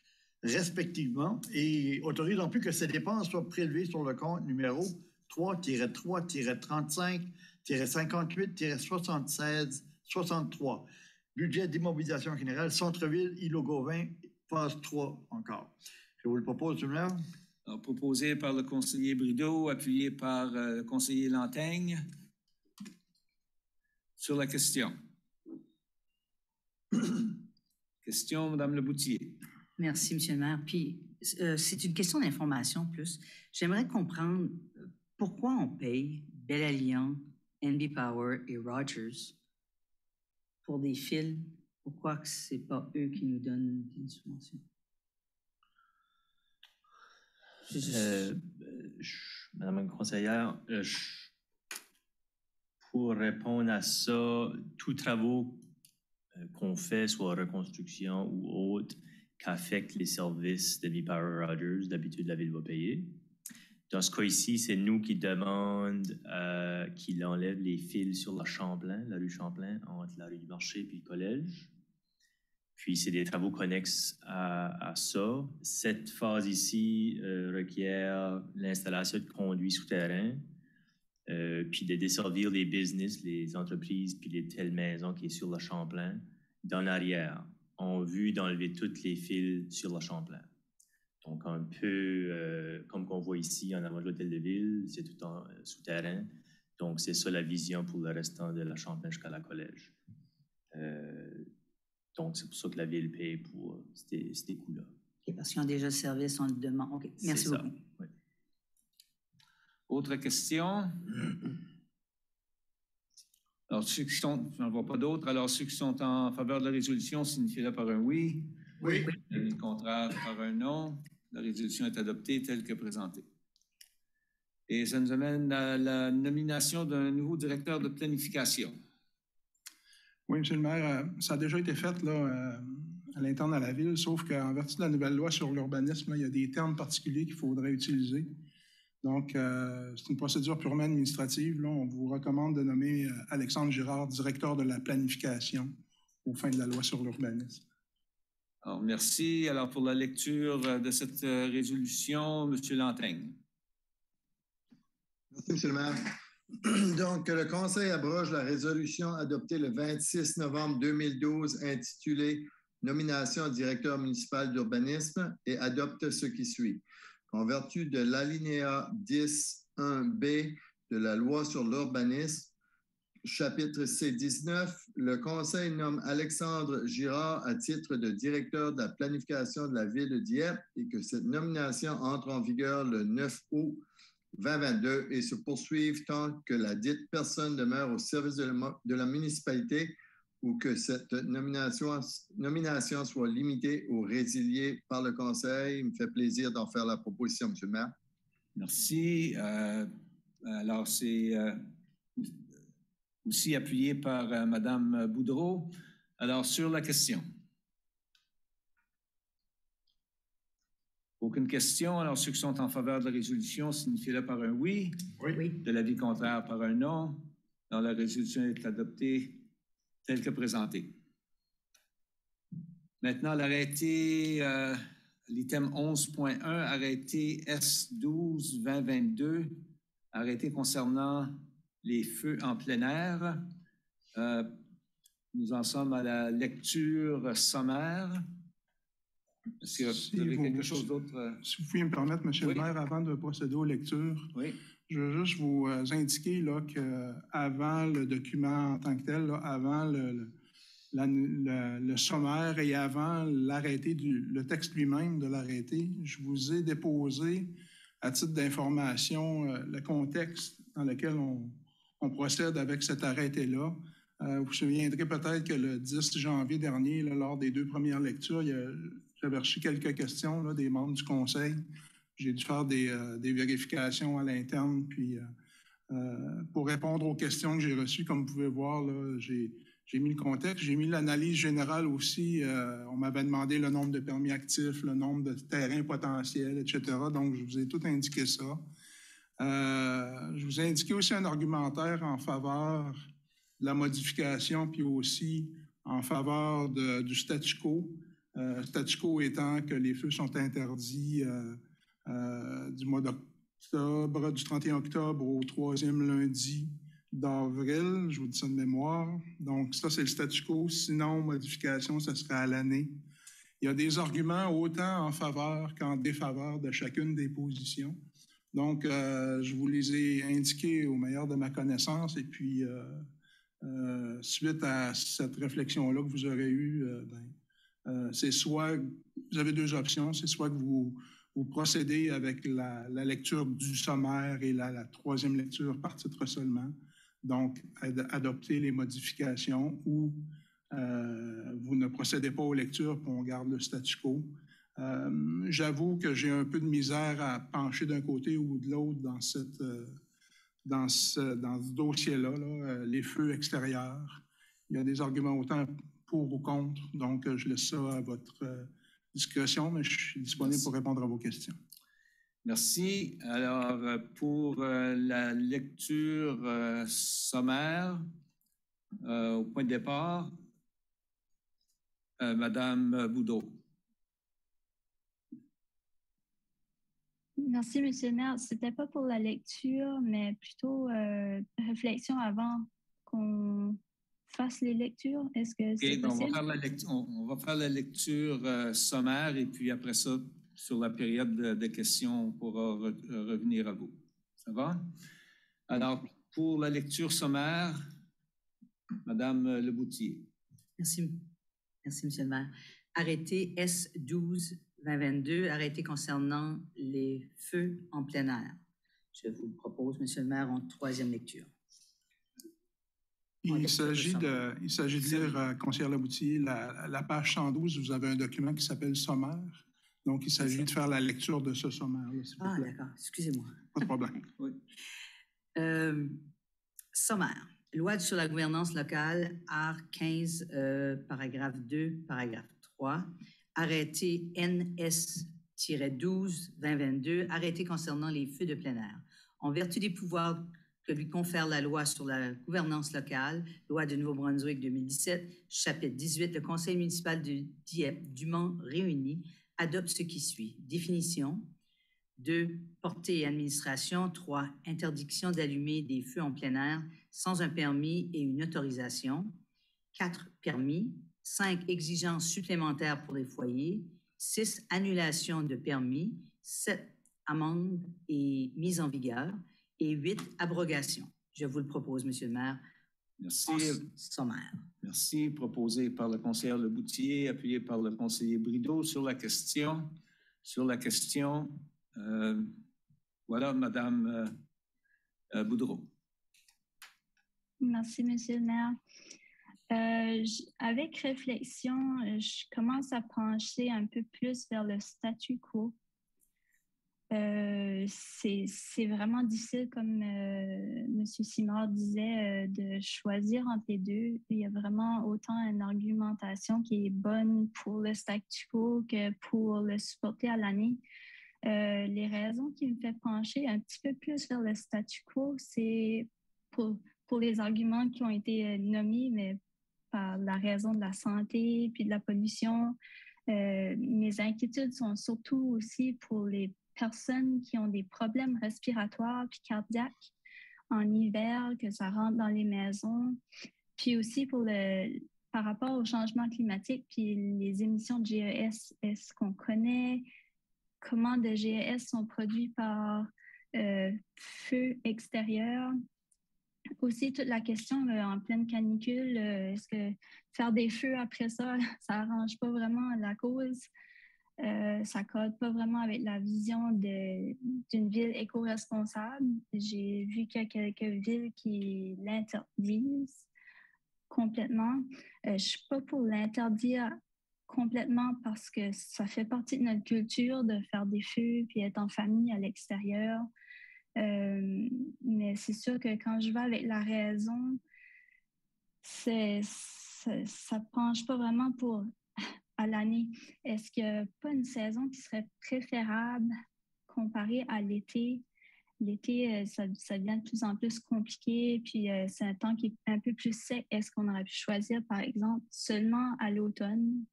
S6: respectivement, et autorise en plus que ces dépenses soient prélevées sur le compte numéro 3-3-35-58-76-73, budget d'immobilisation générale, Centre-Ville, îlot Gauvin, phase 3 encore. Je vous le propose, M. le maire.
S1: Alors, proposé par le conseiller Brideau, appuyé par le conseiller Lantaigne. Sur la question. Question, Mme Leboutier.
S10: Merci, M. le maire. Puis, c'est une question d'information plus. J'aimerais comprendre pourquoi on paye Bell Alliance, NB Power et Rogers pour des fils. Pourquoi ce n'est pas eux qui nous donnent une subvention?
S9: Madame la conseillère, pour répondre à ça, tous travaux qu'on fait, soit reconstruction ou autre, qu'affectent les services de NB-Power Rogers, d'habitude la Ville va payer. Dans ce cas ici, c'est nous qui demandons qu'il enlève les fils sur la rue Champlain, entre la rue du Marché et le collège. Puis, c'est des travaux connexes à ça. Cette phase ici requiert l'installation de conduits souterrains, puis de desservir les business, les entreprises, puis les telles maisons qui sont sur la Champlain, dans l'arrière, en vue d'enlever toutes les fils sur la Champlain. Donc, un peu comme qu'on voit ici en avant de l'Hôtel de Ville, c'est tout en souterrain. Donc, c'est ça la vision pour le restant de la Champlain jusqu'à la collège. Donc, c'est pour ça que la Ville paye pour ces coûts-là.
S10: Okay, parce qu'ils ont déjà le service, on le demande. OK, merci beaucoup.
S9: Oui.
S1: Autre question? Alors, ceux qui sont, je n'en vois pas d'autres, alors ceux qui sont en faveur de la résolution signifient-le par un oui.
S6: Oui.
S1: Le contraire par un non. La résolution est adoptée telle que présentée. Et ça nous amène à la nomination d'un nouveau directeur de planification.
S2: Oui, M. le maire, ça a déjà été fait là, à l'interne à la Ville, sauf qu'en vertu de la nouvelle loi sur l'urbanisme, il y a des termes particuliers qu'il faudrait utiliser. Donc, c'est une procédure purement administrative. Là. On vous recommande de nommer Alexandre Girard, directeur de la planification, aux fins de la loi sur l'urbanisme.
S1: Alors, merci. Alors, pour la lecture de cette résolution, M. Lantaigne.
S11: Merci, M. le maire. Donc, le Conseil abroge la résolution adoptée le 26 novembre 2012 intitulée « Nomination directeur municipal d'urbanisme » et adopte ce qui suit. En vertu de l'alinéa 10.1b de la loi sur l'urbanisme, chapitre C19, le Conseil nomme Alexandre Girard à titre de directeur de la planification de la Ville de Dieppe et que cette nomination entre en vigueur le 9 août 2022 et se poursuivre tant que la dite personne demeure au service de la municipalité ou que cette nomination soit limitée ou résiliée par le Conseil. Il me fait plaisir d'en faire la proposition, M. le maire.
S1: Merci. Alors, c'est aussi appuyé par Mme Boudreau. Alors, sur la question. Aucune question. Alors, ceux qui sont en faveur de la résolution signifient-le par un oui.
S6: Oui.
S1: De l'avis contraire par un non. Alors, la résolution est adoptée telle que présentée. Maintenant, l'arrêté, l'item 11.1, arrêté S12-2022, arrêté concernant les feux en plein air. Nous en sommes à la lecture sommaire. Est-ce que vous avez quelque chose d'autre?
S2: Si vous pouvez me permettre, M. le maire, avant de procéder aux lectures, je veux juste vous indiquer qu'avant le document en tant que tel, là, avant le sommaire et avant l'arrêté, le texte lui-même de l'arrêté, je vous ai déposé, à titre d'information, le contexte dans lequel on procède avec cet arrêté-là. Vous vous souviendrez peut-être que le 10 janvier dernier, là, lors des 2 premières lectures, j'avais reçu quelques questions là, des membres du Conseil. J'ai dû faire des vérifications à l'interne. Puis, pour répondre aux questions que j'ai reçues, comme vous pouvez voir, là, j'ai mis le contexte. J'ai mis l'analyse générale aussi. On m'avait demandé le nombre de permis actifs, le nombre de terrains potentiels, etc. Donc, je vous ai tout indiqué ça. Je vous ai indiqué aussi un argumentaire en faveur de la modification, puis aussi en faveur du statu quo. Statu quo étant que les feux sont interdits du mois d'octobre, du 31 octobre au 3e lundi d'avril. Je vous dis ça de mémoire. Donc, ça, c'est le statu quo. Sinon, modification, ça serait à l'année. Il y a des arguments autant en faveur qu'en défaveur de chacune des positions. Donc, je vous les ai indiqués au meilleur de ma connaissance. Et puis, suite à cette réflexion-là que vous aurez eue, c'est soit, vous avez 2 options, c'est soit que vous procédez avec la lecture du sommaire et la 3e lecture par titre seulement, donc adopter les modifications, ou vous ne procédez pas aux lectures et on garde le statu quo. J'avoue que j'ai un peu de misère à pencher d'un côté ou de l'autre dans ce dossier-là, là, les feux extérieurs. Il y a des arguments autant pour ou contre, donc je laisse ça à votre discrétion, mais je suis disponible pour répondre à vos questions.
S1: Merci. Alors, pour la lecture sommaire, au point de départ, Madame Boudreau.
S8: Merci, M. le maire. Ce n'était pas pour la lecture, mais plutôt réflexion avant qu'on fasse les lectures. Est-ce que c'est possible?
S1: On va faire la lecture sommaire et puis après ça, sur la période de questions, on pourra revenir à vous. Ça va? Alors, pour la lecture sommaire, Madame Leboutier.
S10: Merci. Merci, M. le maire. Arrêté S12-2022, arrêté concernant les feux en plein air. Je vous le propose, M. le maire, en 3e lecture.
S2: Il s'agit de lire, conseillère Leboutier, la page 112, vous avez un document qui s'appelle sommaire. Donc, il s'agit de faire la lecture de ce sommaire-là.
S10: Ah, d'accord. Excusez-moi.
S2: Pas de problème.
S10: Oui. Sommaire. Loi sur la gouvernance locale, art 15, paragraphe 2, paragraphe 3. Arrêté NS-12-2022, arrêté concernant les feux de plein air. En vertu des pouvoirs que lui confère la loi sur la gouvernance locale, loi de Nouveau-Brunswick 2017, chapitre 18, le conseil municipal de Dieppe, dûment réuni, adopte ce qui suit. Définition. 2. Portée et administration. 3. Interdiction d'allumer des feux en plein air sans un permis et une autorisation. 4. Permis. 5. Exigences supplémentaires pour les foyers. 6. Annulation de permis. 7. Amende et mise en vigueur. Et 8. Abrogation. Je vous le propose, Monsieur le maire.
S1: Merci.
S10: Sommaire.
S1: Merci. Proposé par le conseiller Leboutier, appuyé par le conseiller Brideau sur la question. Voilà, Madame Boudreau.
S8: Merci, Monsieur le maire. Avec réflexion, je commence à pencher un peu plus vers le statu quo. C'est vraiment difficile, comme M. Simard disait, de choisir entre les deux. Il y a vraiment autant une argumentation qui est bonne pour le statu quo que pour le supporter à l'année. Les raisons qui me font pencher un petit peu plus vers le statu quo, c'est pour les arguments qui ont été nommés, mais par la raison de la santé puis de la pollution. Mes inquiétudes sont surtout aussi pour les personnes qui ont des problèmes respiratoires puis cardiaques en hiver, que ça rentre dans les maisons. Puis aussi par rapport au changement climatique puis les émissions de GES, est-ce qu'on connaît comment de GES sont produits par feu extérieur? Aussi, toute la question en pleine canicule, est-ce que faire des feux après ça, ça n'arrange pas vraiment la cause? Ça ne colle pas vraiment avec la vision d'une ville éco-responsable. J'ai vu qu'il y a quelques villes qui l'interdisent complètement. Je ne suis pas pour l'interdire complètement parce que ça fait partie de notre culture de faire des feux puis être en famille à l'extérieur. Mais c'est sûr que quand je vais avec la raison, ça ne penche pas vraiment pour à l'année. Est-ce qu'il n'y a pas une saison qui serait préférable comparée à l'été? L'été, ça devient de plus en plus compliqué, puis c'est un temps qui est un peu plus sec. Est-ce qu'on aurait pu choisir, par exemple, seulement à l'automne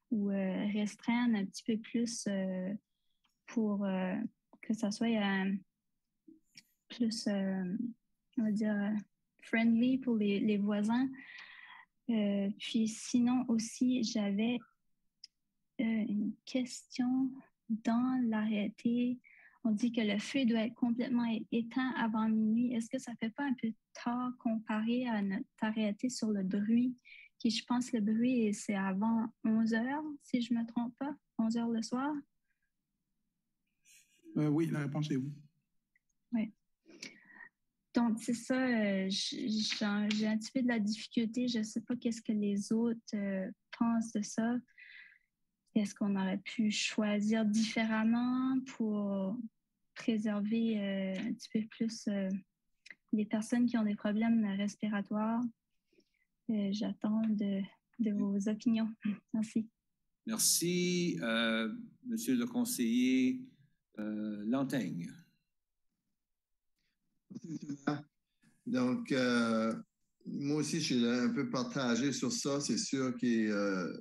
S8: ou restreindre un petit peu plus pour que ça soit plus, on va dire, friendly pour les voisins? Puis sinon aussi, j'avais une question dans l'arrêté. On dit que le feu doit être complètement éteint avant minuit. Est-ce que ça ne fait pas un peu tard comparé à notre arrêté sur le bruit, qui, je pense, le bruit, c'est avant 11 heures, si je ne me trompe pas, 11 heures le soir?
S2: Oui, la réponse est oui.
S8: Oui. Donc, c'est ça, j'ai un petit peu de la difficulté. Je ne sais pas qu'est-ce que les autres pensent de ça. Est-ce qu'on aurait pu choisir différemment pour préserver un petit peu plus les personnes qui ont des problèmes respiratoires? J'attends de vos opinions. Merci.
S1: Merci, Monsieur le conseiller Lantaigne.
S11: Donc, moi aussi, je suis un peu partagé sur ça. C'est sûr que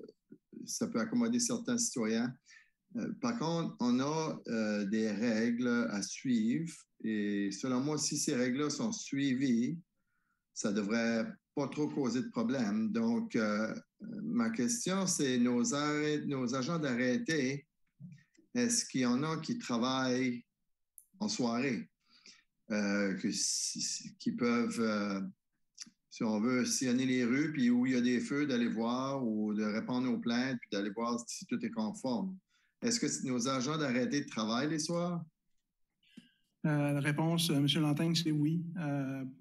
S11: ça peut accommoder certains citoyens. Par contre, on a des règles à suivre et selon moi, si ces règles-là sont suivies, ça ne devrait pas trop causer de problème. Donc, ma question, c'est nos agents d'arrêté, est-ce qu'il y en a qui travaillent en soirée? Qui peuvent, si on veut, sillonner les rues, puis où il y a des feux, d'aller voir ou de répondre aux plaintes, puis d'aller voir si tout est conforme. Est-ce que nos agents d'arrêté travaillent les soirs?
S2: La réponse, M. Lantaigne, c'est oui.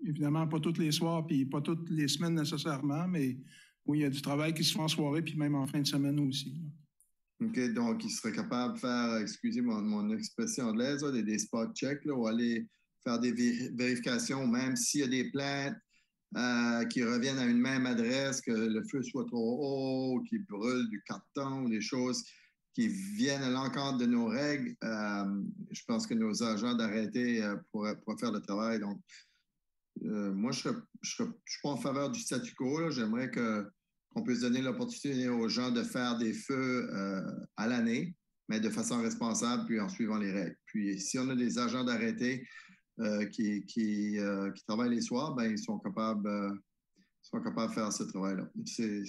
S2: Évidemment, pas tous les soirs, puis pas toutes les semaines nécessairement, mais oui, il y a du travail qui se fait en soirée, puis même en fin de semaine aussi.
S11: OK, donc ils seraient capables de faire, excusez mon expression anglaise, des spot checks, là, ou aller faire des vérifications, même s'il y a des plaintes qui reviennent à une même adresse, que le feu soit trop haut, qui brûle du carton, ou des choses qui viennent à l'encontre de nos règles. Je pense que nos agents d'arrêté pourraient faire le travail. Donc, moi, je ne suis pas en faveur du statu quo. J'aimerais qu'on puisse donner l'opportunité aux gens de faire des feux à l'année, mais de façon responsable, puis en suivant les règles. Puis, si on a des agents d'arrêté qui travaillent les soirs, ben, ils sont capables de faire ce travail-là. C'est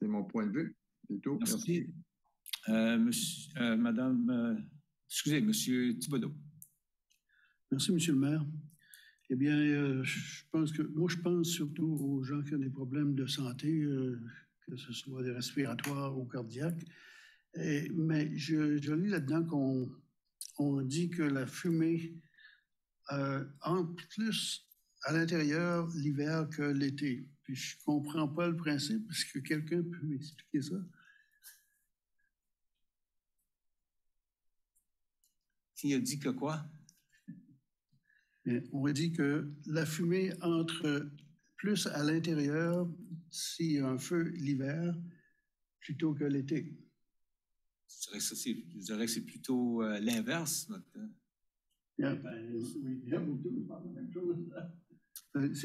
S11: mon point de vue. C'est tout.
S1: Merci. Monsieur Thibodeau.
S7: Merci, Monsieur le maire. Eh bien, je pense surtout aux gens qui ont des problèmes de santé, que ce soit des respiratoires ou cardiaques. Mais je lis là-dedans qu'on dit que la fumée entre plus à l'intérieur l'hiver que l'été. Puis je ne comprends pas le principe. Est-ce que quelqu'un peut m'expliquer ça?
S1: Qui a dit que quoi?
S7: On a dit que la fumée entre plus à l'intérieur s'il y a un feu l'hiver plutôt que l'été.
S1: Je dirais que c'est plutôt l'inverse.
S7: C'est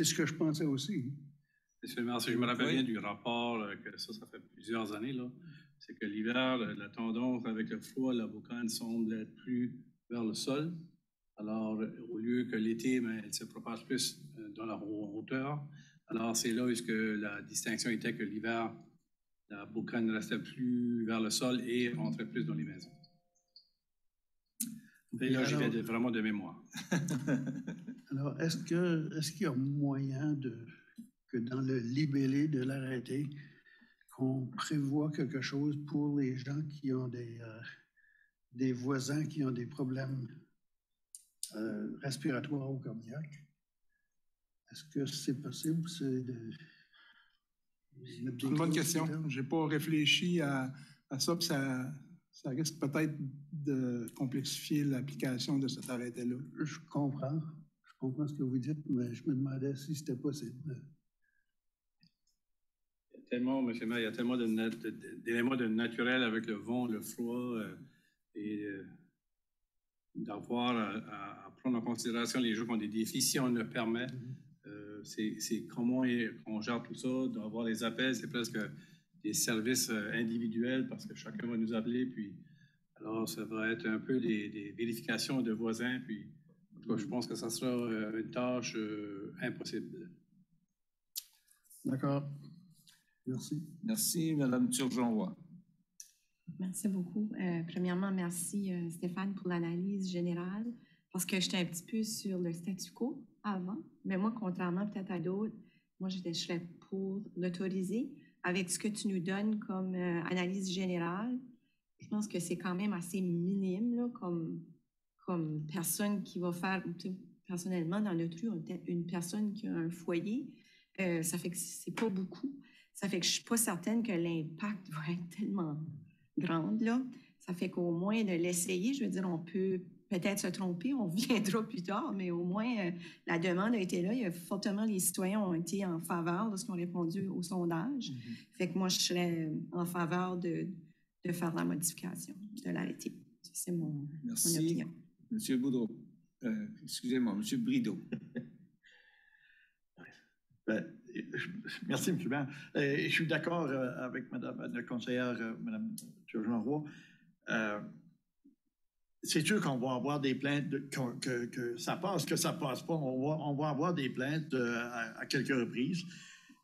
S7: ce que je pensais aussi.
S12: Monsieur le maire, si je me rappelle bien du rapport, que ça fait plusieurs années, là, c'est que l'hiver, la tendance avec le froid, la boucane semble être plus vers le sol. Alors, au lieu que l'été, elle se propage plus dans la hauteur. Alors, c'est là où la distinction était que l'hiver, la boucane restait plus vers le sol et rentrait plus dans les maisons. Et là, j'y vais vraiment de mémoire.
S7: Alors, est-ce qu'il y a moyen que dans le libellé de l'arrêté, qu'on prévoit quelque chose pour les gens qui ont des voisins qui ont des problèmes respiratoires ou cardiaques. Est-ce que c'est possible? C'est
S2: une bonne question. Je n'ai pas réfléchi à ça, puis ça risque peut-être de complexifier l'application de cet arrêté-là.
S7: Je comprends ce que vous dites, mais je me demandais si c'était possible.
S12: Il y a tellement d'éléments de naturel avec le vent, le froid, et d'avoir à prendre en considération les gens qui ont des défis, si on le permet. C'est comment on gère tout ça, d'avoir les appels, c'est presque des services individuels parce que chacun va nous appeler, puis alors ça va être un peu des vérifications de voisins, puis en tout cas, je pense que ça sera une tâche impossible.
S7: D'accord. Merci.
S1: Merci, Mme Turgeon-Roy.
S3: Merci beaucoup. Premièrement, merci Stéphane pour l'analyse générale, parce que j'étais un petit peu sur le statu quo avant, mais moi, contrairement peut-être à d'autres, moi, je serais pour l'autoriser. Avec ce que tu nous donnes comme analyse générale, je pense que c'est quand même assez minime là, comme personne qui va faire, personnellement, dans notre rue, une personne qui a un foyer, ça fait que c'est pas beaucoup. Ça fait que je suis pas certaine que l'impact va être tellement grand, là. Ça fait qu'au moins de l'essayer, je veux dire, on peut peut-être se tromper, on viendra plus tard, mais au moins, la demande a été là. Il y a fortement, les citoyens ont été en faveur lorsqu'ils ont répondu au sondage. Fait que moi, je serais en faveur de faire la modification de l'arrêté. C'est mon opinion.
S1: Monsieur Boudreau. Excusez-moi, Monsieur Brideau.
S6: Merci, M. Maire. Je suis d'accord avec Mme la conseillère, Mme Turgeon-Roy. C'est sûr qu'on va avoir des plaintes, que ça passe pas. On va avoir des plaintes à quelques reprises.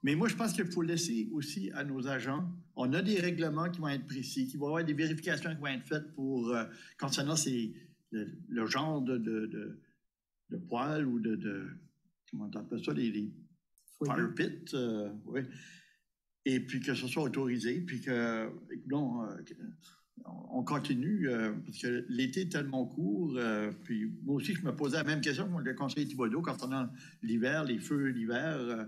S6: Mais moi, je pense qu'il faut laisser aussi à nos agents. On a des règlements qui vont être précis, qu'il va y avoir des vérifications qui vont être faites pour concernant le genre de poêle ou comment on appelle ça, les fire pits, oui. Et puis que ce soit autorisé, puis que, on continue, parce que l'été est tellement court, puis moi aussi, je me posais la même question que le conseiller Thibodeau quand on a l'hiver, les feux l'hiver,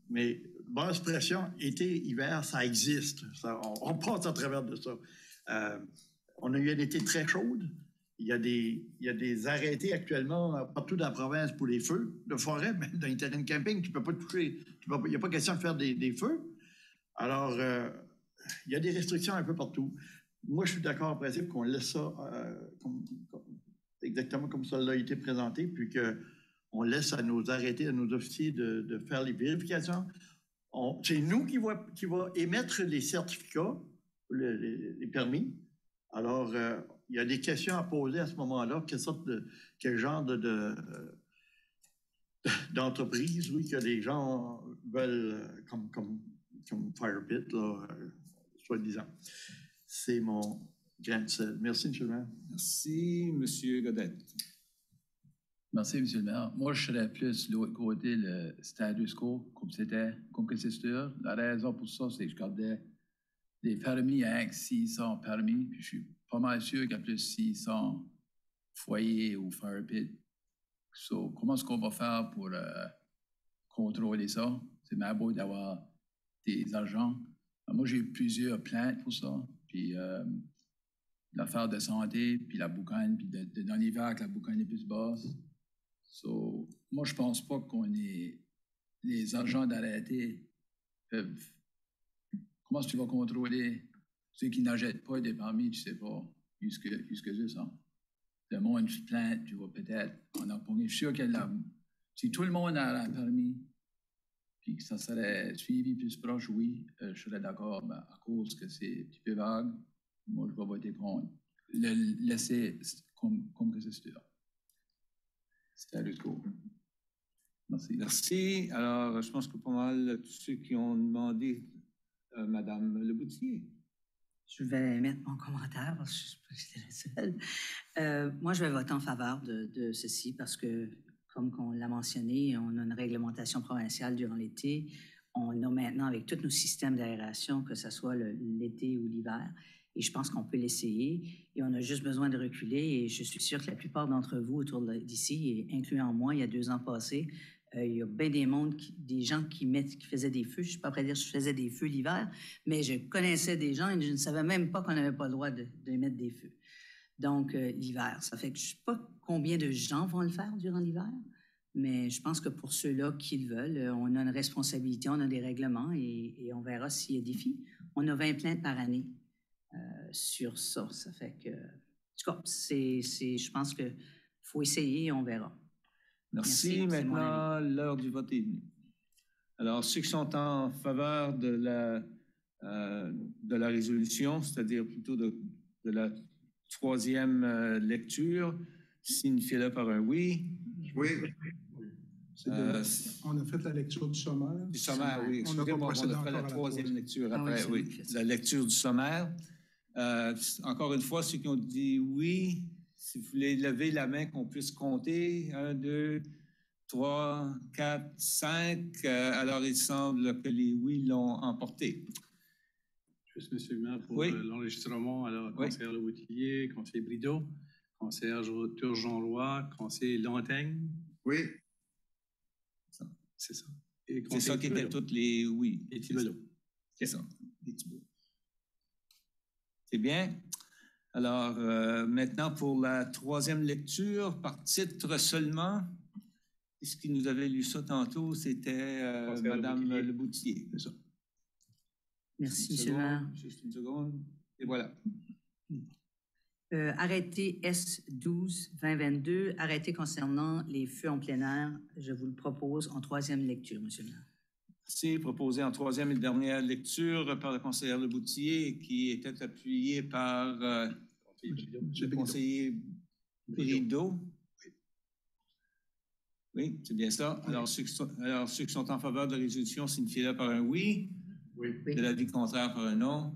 S6: mais basse pression, été, hiver, ça existe. On passe à travers de ça. On a eu un été très chaude. Il y a des arrêtés actuellement partout dans la province pour les feux de forêt, même dans les terrains de camping, tu ne peux pas toucher. Il n'y a pas question de faire des feux. Alors, il y a des restrictions un peu partout. Moi, je suis d'accord en principe qu'on laisse ça exactement comme ça a été présenté, puis qu'on laisse à nos arrêtés, à nos officiers de faire les vérifications. C'est nous qui va émettre les certificats, les permis. Alors, il y a des questions à poser à ce moment-là. Quel genre d'entreprise, oui, que les gens veulent comme Fire Pit, soi-disant. C'est mon grain de sel. Merci, M. le maire.
S1: Merci, M. Godette.
S5: Merci, M. le maire. Moi, je serais plus de l'autre côté, le status quo, comme que c'est sûr. La raison pour ça, c'est que je gardais les permis à 600 permis, puis je suis pas mal sûr qu'il y a plus de 600 foyers ou fire pit. So, comment est-ce qu'on va faire pour contrôler ça? C'est bien beau d'avoir des agents. Moi, j'ai eu plusieurs plaintes pour ça. Puis l'affaire de santé, puis la boucane, puis dans l'hiver, que la boucane est plus basse. So, moi, je pense pas qu'on ait les agents d'arrêté peuvent. Comment est-ce que tu vas contrôler ceux qui n'achètent pas des permis, tu sais pas jusque c'est ça. Le monde se plainte, tu vas peut-être en apprendre. Je suis sûr que si tout le monde a un permis, puis que ça serait suivi plus proche, oui, je serais d'accord, mais à cause que c'est un petit peu vague, moi, je vais voter contre. Le laisser comme que c'est sûr. C'est à l'autre. Merci.
S1: Merci. Alors, je pense que pas mal tous ceux qui ont demandé, Madame Leboutier.
S10: Je vais mettre mon commentaire parce que j'étais la seule. Moi, je vais voter en faveur de ceci parce que, comme on l'a mentionné, on a une réglementation provinciale durant l'été. on a maintenant avec tous nos systèmes d'aération, que ce soit l'été ou l'hiver. Et je pense qu'on peut l'essayer. Et on a juste besoin de reculer. Et je suis sûre que la plupart d'entre vous autour d'ici, et incluant moi, il y a 2 ans passés, il y a bien des gens qui faisaient des feux. Je ne suis pas prêt à dire que je faisais des feux l'hiver, mais je connaissais des gens et je ne savais même pas qu'on n'avait pas le droit de mettre des feux. Donc, l'hiver, ça fait que je ne sais pas combien de gens vont le faire durant l'hiver, mais je pense que pour ceux-là qui le veulent, on a une responsabilité, on a des règlements et on verra s'il y a des défis. On a 20 plaintes par année sur ça. Ça fait que, en tout cas, je pense qu'il faut essayer et on verra.
S1: Merci. Maintenant, l'heure du vote est venue. Alors, ceux qui sont en faveur de la résolution, c'est-à-dire plutôt de la 3e lecture, signifiez-le par un oui.
S11: Oui.
S2: On a fait la lecture du sommaire.
S1: Du sommaire, oui.
S2: On a
S1: fait la 3e lecture après, oui. La lecture du sommaire. Encore une fois, ceux qui ont dit oui, si vous voulez lever la main qu'on puisse compter, 1, 2, 3, 4, 5, alors il semble que les oui l'ont emporté.
S12: Juste, M. le maire, pour l'enregistrement, alors, conseiller Le Boutillier, conseiller Brideau, conseiller Turgeon-Roy, conseiller Lantaigne.
S11: Oui.
S12: C'est ça.
S1: C'est ça qui était toutes les oui.
S12: Et Thibodeau.
S1: C'est ça. C'est bien. Alors, maintenant, pour la 3e lecture, par titre seulement, ce qui nous avait lu ça tantôt, c'était Mme Le Boutillier. C'est ça.
S10: Merci, M. le maire.
S1: Juste une seconde. Et voilà.
S10: Arrêté S12-2022, arrêté concernant les feux en plein air, je vous le propose en 3e lecture, M. le maire.
S1: C'est proposé en 3e et dernière lecture par le conseiller Le Boutillier, qui était appuyé par le conseiller Brideau. Oui, c'est bien ça. Alors, ceux qui sont en faveur de la résolution, signifient-le par un oui.
S11: Oui.
S1: De l'avis contraire par un non.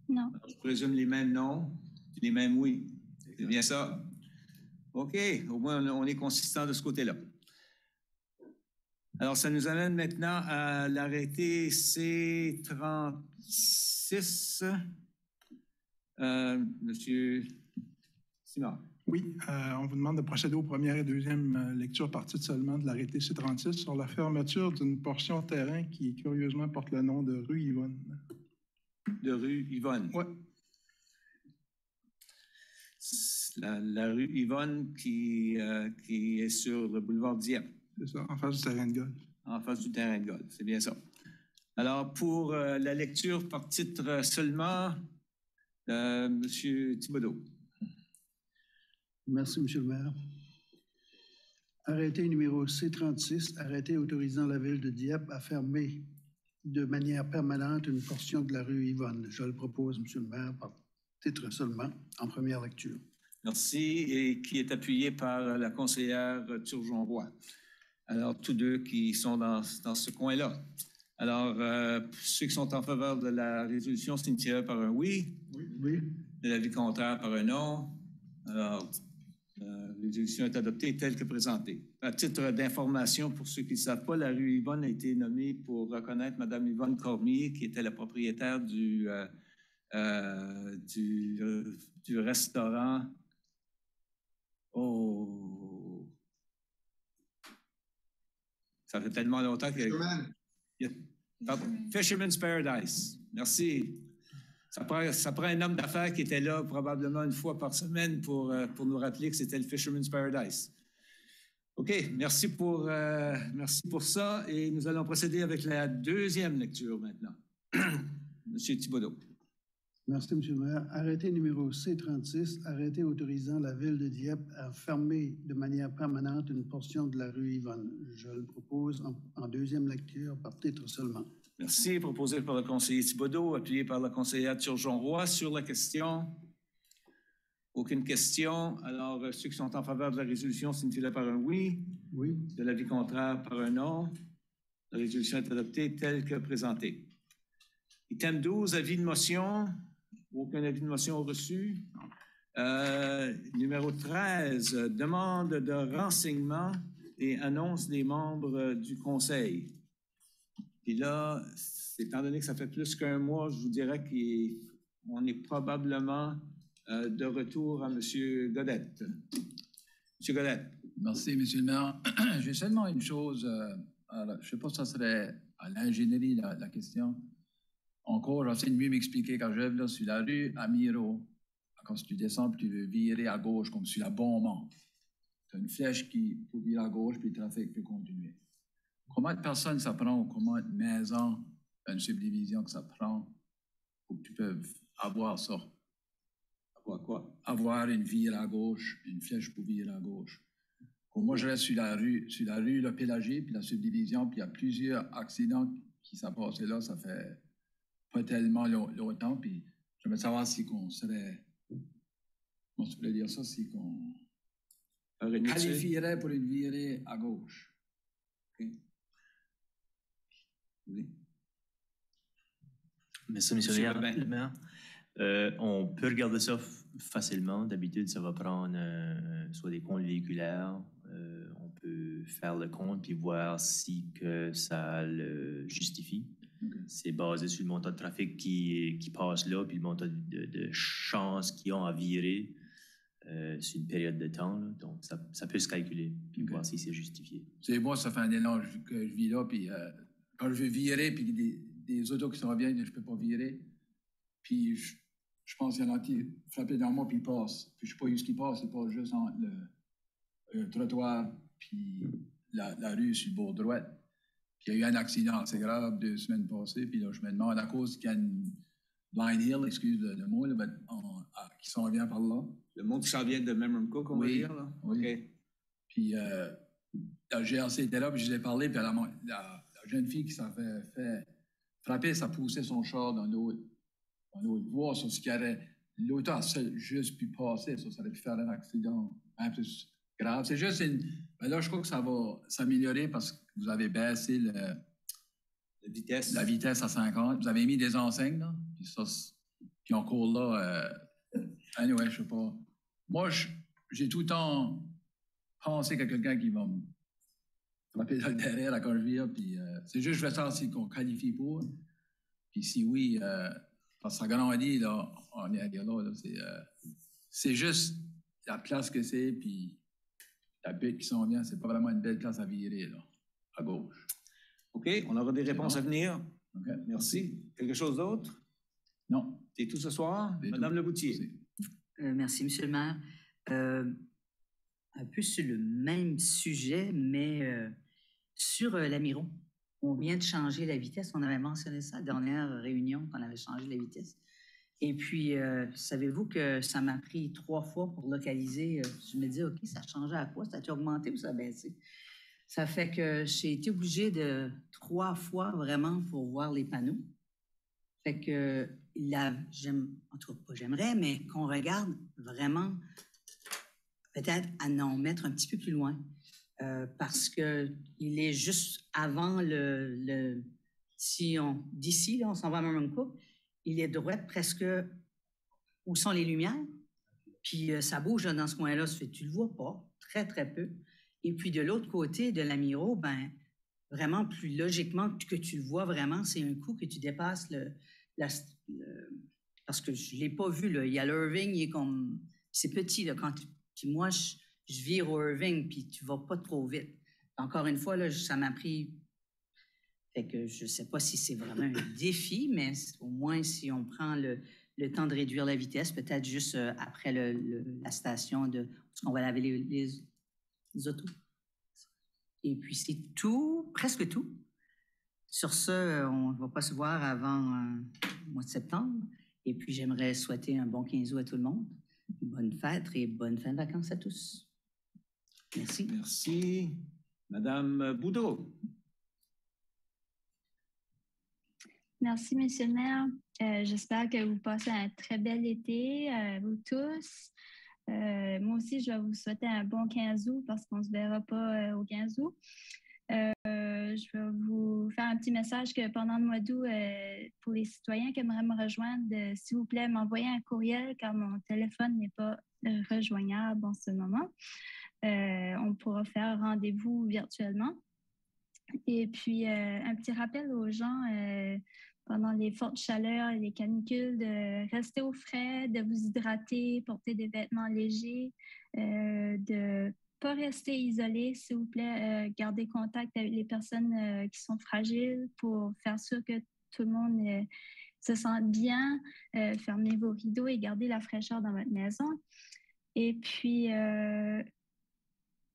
S8: Non.
S1: Alors, je présume les mêmes non, les mêmes oui. C'est bien ça? OK. Au moins, on est consistant de ce côté-là. Alors, ça nous amène maintenant à l'arrêté C36. Monsieur Simard.
S2: Oui, on vous demande de procéder aux premières et deuxièmes lectures par titre seulement de l'arrêté C36 sur la fermeture d'une portion de terrain qui, curieusement, porte le nom de rue Yvonne.
S1: De rue Yvonne?
S2: Oui.
S1: La rue Yvonne qui est sur le boulevard Dieppe. C'est
S2: ça, en face du terrain de golf.
S1: En face du terrain de golf, c'est bien ça. Alors, pour la lecture par titre seulement, M. Thibodeau.
S7: Merci, M. le maire. Arrêté numéro C36, arrêté autorisant la ville de Dieppe à fermer de manière permanente une portion de la rue Yvonne. Je le propose, M. le maire, par titre seulement, en première lecture.
S1: Merci, et qui est appuyé par la conseillère Turgeon-Roy. Alors, tous deux qui sont dans ce coin-là. Alors, ceux qui sont en faveur de la résolution signifient par un oui.
S7: Oui.
S1: De l'avis contraire par un non. Alors, la résolution est adoptée telle que présentée. À titre d'information, pour ceux qui ne savent pas, la rue Yvonne a été nommée pour reconnaître Mme Yvonne Cormier, qui était la propriétaire du restaurant Ça fait tellement longtemps que... Fisherman's Paradise. Merci. Ça prend un homme d'affaires qui était là probablement une fois par semaine pour nous rappeler que c'était le Fisherman's Paradise. OK, merci pour ça. Et nous allons procéder avec la 2e lecture maintenant. Monsieur Thibodeau.
S7: Merci, M. le maire. Arrêté numéro C36, arrêté autorisant la ville de Dieppe à fermer de manière permanente une portion de la rue Yvonne. Je le propose en 2e lecture par titre seulement.
S1: Merci. Proposé par le conseiller Thibodeau, appuyé par la conseillère Turgeon-Roy. Sur la question, aucune question. Alors, ceux qui sont en faveur de la résolution signifient-le par un oui.
S7: Oui.
S1: De l'avis contraire par un non. La résolution est adoptée telle que présentée. Item 12, avis de motion. Aucun avis de motion reçu. Numéro 13, demande de renseignement et annonce des membres du Conseil. Puis là, étant donné que ça fait plus qu'un mois, je vous dirais qu'on est probablement de retour à M. Godette. M. Godette.
S5: Merci, M. le maire. J'ai seulement une chose. Je ne sais pas si ça serait à l'ingénierie, la question. Encore, j'essaie de mieux m'expliquer quand je vais là sur la rue Amiro. Quand tu descends, puis tu veux virer à gauche comme sur la Beaumont. Tu as une flèche qui peut virer à gauche, puis le trafic peut continuer. Combien de personnes ça prend ou combien de maisons, une subdivision que ça prend pour que tu peux avoir ça?
S1: Avoir quoi?
S5: Avoir une vire à gauche, une flèche pour virer à gauche. Pour moi, je reste sur la rue le Pélagie, puis la subdivision, puis il y a plusieurs accidents qui s'est passé là, ça fait pas tellement longtemps, puis je veux savoir si qu'on serait... Comment je pourrais dire ça? Si qu'on qualifierait pour une virée à gauche. Okay. Oui.
S13: Merci, M. le maire. On peut regarder ça facilement. D'habitude, ça va prendre soit des comptes véhiculaires. On peut faire le compte puis voir si que ça le justifie. Okay. C'est basé sur le montant de trafic qui passe là, puis le montant de chance qu'ils ont à virer sur une période de temps. Là. Donc, ça peut se calculer, puis voir si c'est justifié.
S5: C'est moi, ça fait un élan que je vis là, puis quand je veux virer, puis des autos qui s'en viennent, je ne peux pas virer. Puis je pense qu'il y en a qui frappent dans moi, puis ils passent. Puis je ne sais pas où ils passent, ils passent juste entre le trottoir, puis la rue sur le bord droit. Puis il y a eu un accident assez grave 2 semaines passées, puis là, je me demande à cause qu'il y a une Blind Hill, excuse le mot, là, qui s'en vient par là.
S1: Le monde qui s'en vient de Memramco, qu'on va dire, là?
S5: Oui. Okay. Puis la GRC était là, puis je lui ai parlé, puis la jeune fille qui s'en fait frapper, ça poussait son char dans l'autre voie, sur ce qui aurait... L'auto a juste pu passer, ça aurait pu faire un accident un peu grave. C'est juste ben là, je crois que ça va s'améliorer parce que vous avez baissé la vitesse à 50. Vous avez mis des enseignes, là. Puis encore là, anyway, je sais pas. Moi, j'ai tout le temps pensé qu'il y a quelqu'un qui va me frapper dans le derrière à quand je vire. Puis c'est juste, je vais savoir si on qualifie pour. Puis si oui, parce que ça grandit, là, on est allé là. C'est juste la place que c'est, puis la butte qui s'en vient, c'est pas vraiment une belle place à virer, là, à gauche.
S1: OK, on aura des réponses à venir.
S5: Okay.
S1: Merci. Quelque chose d'autre?
S5: Non.
S1: C'est tout ce soir? Madame Leboutier.
S10: Merci, M. le maire. Un peu sur le même sujet, mais sur l'Amiron. On vient de changer la vitesse. On avait mentionné ça à la dernière réunion qu'on avait changé la vitesse. Et puis, savez-vous que ça m'a pris 3 fois pour localiser. Je me dis, OK, ça a changé à quoi? Ça a-tu augmenté ou ça a baissé? Ça fait que j'ai été obligée de 3 fois vraiment pour voir les panneaux. Fait que en tout cas, pas j'aimerais, mais qu'on regarde vraiment peut-être à en mettre un petit peu plus loin. Parce qu'il est juste avant d'ici, là, on s'en va à Memramco, il est droit presque où sont les lumières. Puis ça bouge là, dans ce coin-là, tu le vois pas, très, très peu. Et puis de l'autre côté de l'Amiro, ben vraiment plus logiquement que tu le vois vraiment, c'est un coup que tu dépasses parce que je ne l'ai pas vu, là. Il y a l'Irving, il est comme... C'est petit, là, puis moi, je vire au Irving, puis tu ne vas pas trop vite. Encore une fois, là, ça m'a pris... Fait que je ne sais pas si c'est vraiment un défi, mais au moins, si on prend le temps de réduire la vitesse, peut-être juste après la station parce qu'on va laver les autos. Et puis, c'est tout, presque tout. Sur ce, on ne va pas se voir avant le mois de septembre. Et puis, j'aimerais souhaiter un bon 15 août à tout le monde. Bonne fête et bonne fin de vacances à tous. Merci.
S1: Merci. Madame Boudreau.
S8: Merci, Monsieur le maire. J'espère que vous passez un très bel été, vous tous. Moi aussi, je vais vous souhaiter un bon 15 août parce qu'on ne se verra pas au 15 août. Je vais vous faire un petit message que pendant le mois d'août, pour les citoyens qui aimeraient me rejoindre, s'il vous plaît, m'envoyer un courriel car mon téléphone n'est pas rejoignable en ce moment. On pourra faire rendez-vous virtuellement. Et puis, un petit rappel aux gens pendant les fortes chaleurs et les canicules de rester au frais, de vous hydrater, porter des vêtements légers, de pas rester isolé, s'il vous plaît. Gardez contact avec les personnes qui sont fragiles pour faire sûr que tout le monde se sente bien. Fermez vos rideaux et gardez la fraîcheur dans votre maison. Et puis,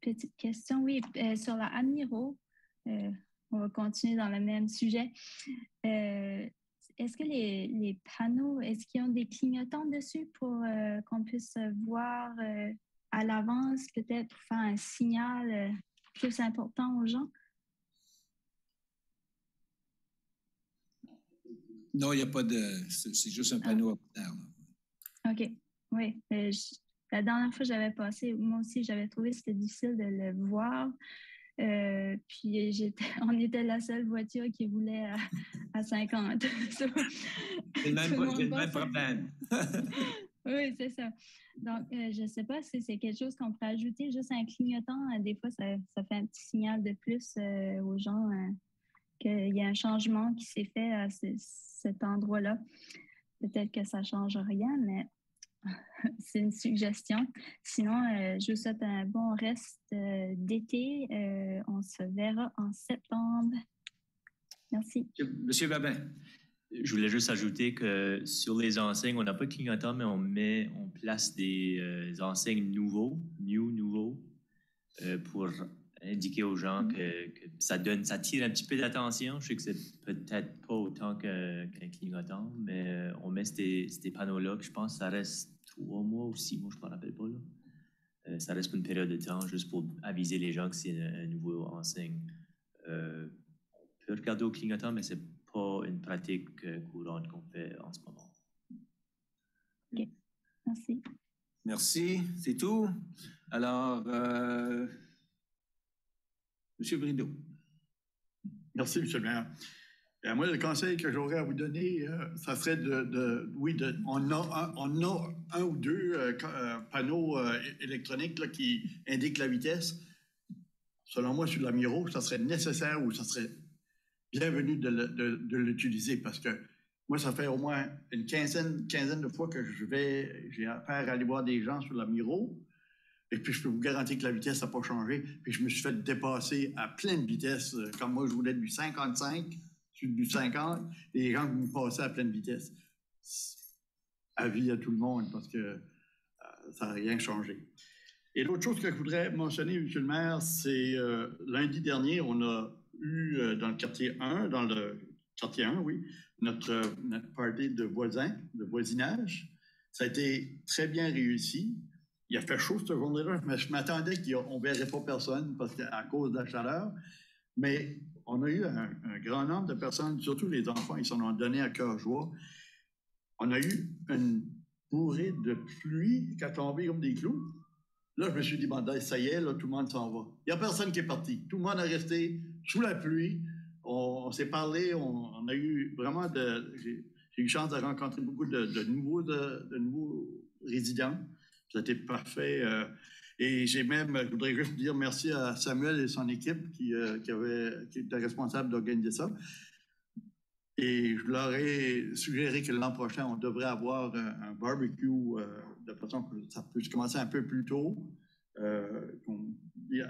S8: petite question, oui, sur la Admiro, on va continuer dans le même sujet. Est-ce que les panneaux, est-ce qu'ils ont des clignotants dessus pour qu'on puisse voir à l'avance, peut-être pour faire un signal plus important aux gens?
S1: Non, il n'y a pas de... C'est juste un panneau ordinaire.
S8: OK. Oui. La dernière fois que j'avais passé, moi aussi, j'avais trouvé que c'était difficile de le voir. Puis on était la seule voiture qui roulait à 50.
S1: C'est le même problème.
S8: Oui, c'est ça. Donc, je ne sais pas si c'est quelque chose qu'on pourrait ajouter, juste un clignotant. Des fois, ça fait un petit signal de plus aux gens qu'il y a un changement qui s'est fait à cet endroit-là. Peut-être que ça ne change rien, mais c'est une suggestion. Sinon, je vous souhaite un bon reste d'été. On se verra en septembre. Merci.
S1: Monsieur Babin.
S13: Je voulais juste ajouter que sur les enseignes, on n'a pas de clignotant, mais on place des enseignes nouveaux, pour indiquer aux gens que ça tire un petit peu d'attention. Je sais que c'est peut-être pas autant qu'un clignotant, mais on met ces panneaux-là, puis je pense que ça reste 3 mois ou 6 mois, je ne me rappelle pas. Là. Ça reste pour une période de temps, juste pour aviser les gens que c'est un nouveau enseigne. On peut regarder au clignotant, mais c'est pas une pratique courante qu'on fait en ce moment.
S8: OK. Merci.
S1: Merci. C'est tout. Alors, M. Brideau.
S6: Merci, M. le maire. Moi, le conseil que j'aurais à vous donner, ça serait on a un ou deux panneaux électroniques là, qui indiquent la vitesse. Selon moi, sur l'Amiro, ça serait nécessaire ou ça serait bienvenu de l'utiliser parce que moi, ça fait au moins une quinzaine de fois que j'ai affaire à aller voir des gens sur l'Amiro. Et puis, je peux vous garantir que la vitesse n'a pas changé. Puis, je me suis fait dépasser à pleine vitesse. Comme moi, je voulais du 55, du 50, et les gens me passaient à pleine vitesse. Avis à tout le monde, parce que ça n'a rien changé. Et l'autre chose que je voudrais mentionner, M. le maire, c'est lundi dernier, on a eu dans le quartier 1, notre party de voisinage. Ça a été très bien réussi. Il a fait chaud cette journée-là, mais je m'attendais qu'on ne verrait pas personne parce qu'à cause de la chaleur. Mais on a eu un grand nombre de personnes, surtout les enfants, ils s'en ont donné à cœur joie. On a eu une bourrée de pluie qui a tombé comme des clous. Là, je me suis dit, bon, ça y est, là, tout le monde s'en va. Il n'y a personne qui est parti. Tout le monde est resté sous la pluie. On s'est parlé, on a eu vraiment j'ai eu chance de rencontrer beaucoup de nouveaux résidents. Ça a été parfait. Et je voudrais juste dire merci à Samuel et son équipe qui étaient responsables d'organiser ça. Et je leur ai suggéré que l'an prochain, on devrait avoir un barbecue de façon que ça puisse commencer un peu plus tôt,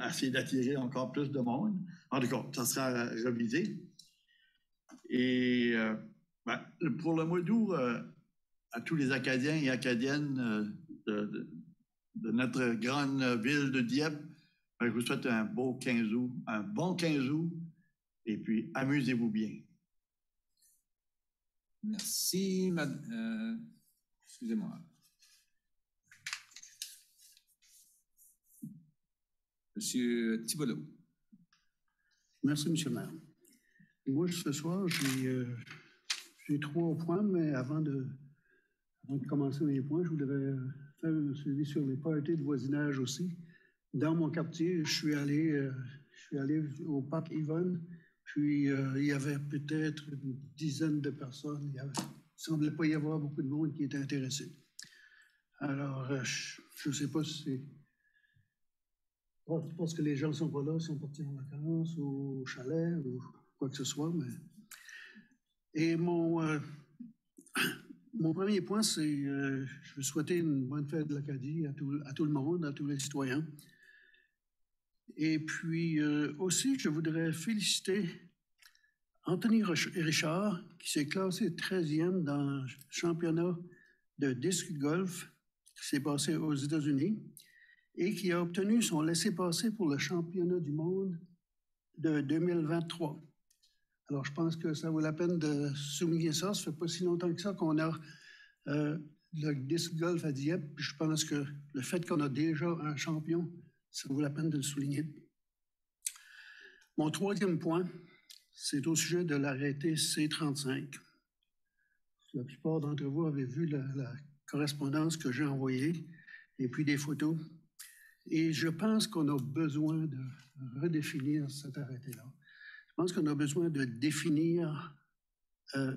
S6: essayer d'attirer encore plus de monde. En tout cas, ça sera révisé. Et pour le mois d'août, à tous les Acadiens et Acadiennes de notre grande ville de Dieppe, je vous souhaite un bon 15 août, et puis amusez-vous bien.
S1: Merci, excusez-moi. Monsieur Thibodeau.
S7: Merci, M. le maire. Moi, ce soir, j'ai 3 points, mais avant de commencer mes points, je voudrais faire un suivi sur les parties de voisinage aussi. Dans mon quartier, je suis allé au parc Yvonne, puis il y avait peut-être une dizaine de personnes. Il ne semblait pas y avoir beaucoup de monde qui était intéressé. Alors, je ne sais pas si Je pense que les gens ne sont pas là, ils sont partis en vacances ou au chalet ou quoi que ce soit. Mais... Et mon premier point, c'est je veux souhaiter une bonne fête de l'Acadie à tout le monde, à tous les citoyens. Et puis aussi, je voudrais féliciter Anthony Richard, qui s'est classé 13e dans le championnat de disque golf qui s'est passé aux États-Unis et qui a obtenu son laissez-passer pour le championnat du monde de 2023. Alors, je pense que ça vaut la peine de souligner ça. Ça ne fait pas si longtemps que ça qu'on a le disc golf à Dieppe. Je pense que le fait qu'on a déjà un champion, ça vaut la peine de le souligner. Mon troisième point, c'est au sujet de l'arrêté C-35. La plupart d'entre vous avez vu la correspondance que j'ai envoyée et puis des photos. Et je pense qu'on a besoin de redéfinir cet arrêté-là. Je pense qu'on a besoin de définir,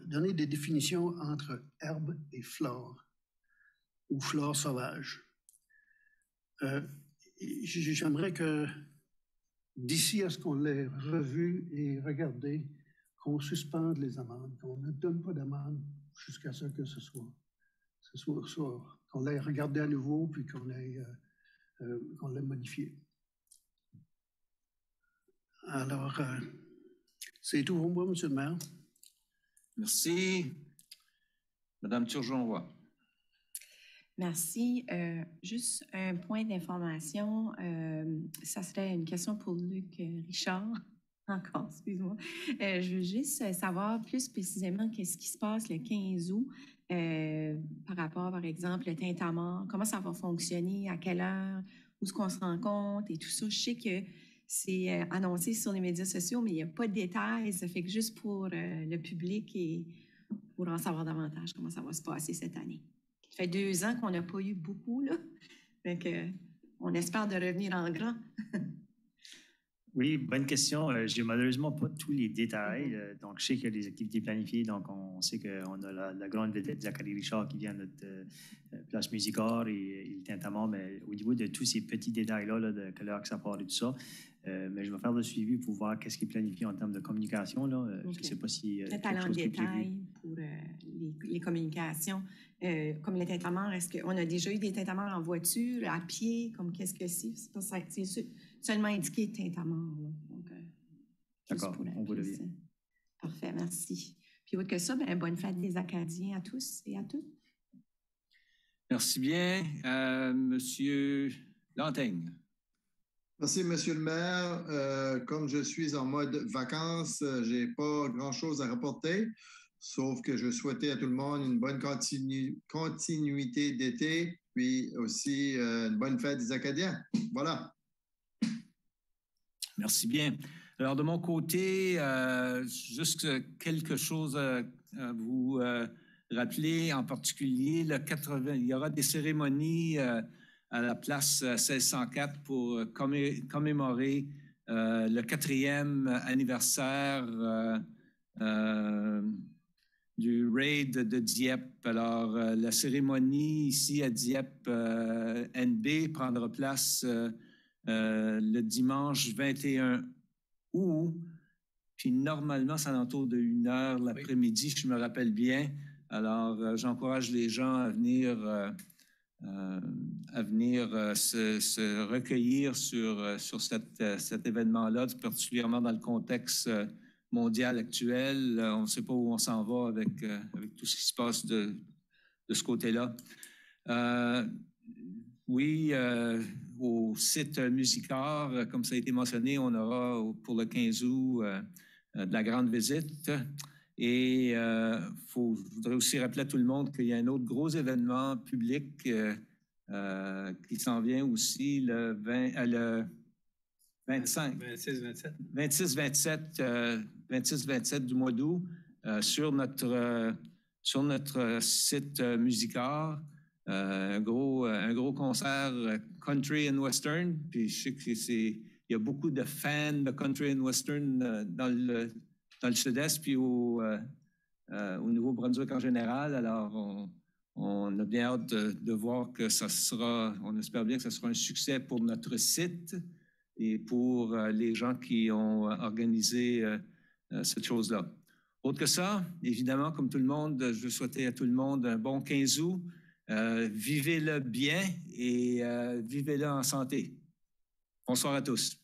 S7: donner des définitions entre herbe et flore, ou flore sauvage. J'aimerais que, d'ici à ce qu'on l'ait revu et regardé, qu'on suspende les amendes, qu'on ne donne pas d'amende jusqu'à ce que ce soit qu'on l'ait regardé à nouveau, puis qu'on l'ait modifié. Alors, c'est tout pour moi, M. le maire.
S1: Merci. Madame Turgeon-Roy.
S3: Merci. Juste un point d'information. Ça serait une question pour Luc Richard. Encore, excuse-moi. Je veux juste savoir plus précisément qu'est-ce qui se passe le 15 août par rapport, par exemple, le tintamarre. Comment ça va fonctionner, à quelle heure, où est-ce qu'on se rencontre et tout ça. Je sais que c'est annoncé sur les médias sociaux, mais il n'y a pas de détails. Ça fait que juste pour le public et pour en savoir davantage comment ça va se passer cette année. Ça fait 2 ans qu'on n'a pas eu beaucoup, là. Donc, on espère de revenir en grand.
S9: Oui, bonne question. J'ai malheureusement pas tous les détails. Donc, je sais qu'il y a des activités planifiées. Donc, on sait qu'on a la grande vedette Zachary Richard qui vient à notre place Musicor et le tintamarre. Mais au niveau de tous ces petits détails-là, de quelle heure que ça part et tout ça, mais je vais faire le suivi pour voir qu'est-ce qui est planifié en termes de communication. Là. Okay. Je ne sais pas si...
S3: Peut-être aller en détail pour les communications. Comme le tintamarre, est-ce qu'on a déjà eu des tintamarres en voiture, à pied? Comme qu'est-ce que c'est? C'est seulement indiqué tintamarre.
S9: D'accord, on vous le dit.
S3: Parfait, merci. Puis autre que ça, bonne fête des Acadiens à tous et à toutes.
S1: Merci bien. Monsieur Lantaigne.
S11: Merci, Monsieur le maire. Comme je suis en mode vacances, je n'ai pas grand-chose à rapporter, sauf que je souhaitais à tout le monde une bonne continuité d'été, puis aussi une bonne fête des Acadiens. Voilà.
S1: Merci bien. Alors, de mon côté, juste quelque chose à vous rappeler, en particulier, il y aura des cérémonies à la place 1604 pour commémorer le 4e anniversaire du raid de Dieppe. Alors, la cérémonie ici à Dieppe NB prendra place le dimanche 21 août, puis normalement, c'est alentour de 1h l'après-midi, je me rappelle bien. Alors, j'encourage les gens à venir se recueillir sur cet événement-là, particulièrement dans le contexte mondial actuel. On ne sait pas où on s'en va avec tout ce qui se passe de ce côté-là. Oui, au site Musicor, comme ça a été mentionné, on aura pour le 15 août de la grande visite. Et je voudrais aussi rappeler à tout le monde qu'il y a un autre gros événement public qui s'en vient aussi le 26-27 du mois d'août sur notre site Musicor. Un gros concert country and western. Puis je sais qu'il y a beaucoup de fans de country and western dans le sud-est puis au Nouveau-Brunswick en général. Alors, on a bien hâte de voir que ça sera, on espère bien que ça sera un succès pour notre site. et pour les gens qui ont organisé cette chose-là. Autre que ça, évidemment, comme tout le monde, je veux souhaiter à tout le monde un bon 15 août. Vivez-le bien et vivez-le en santé. Bonsoir à tous.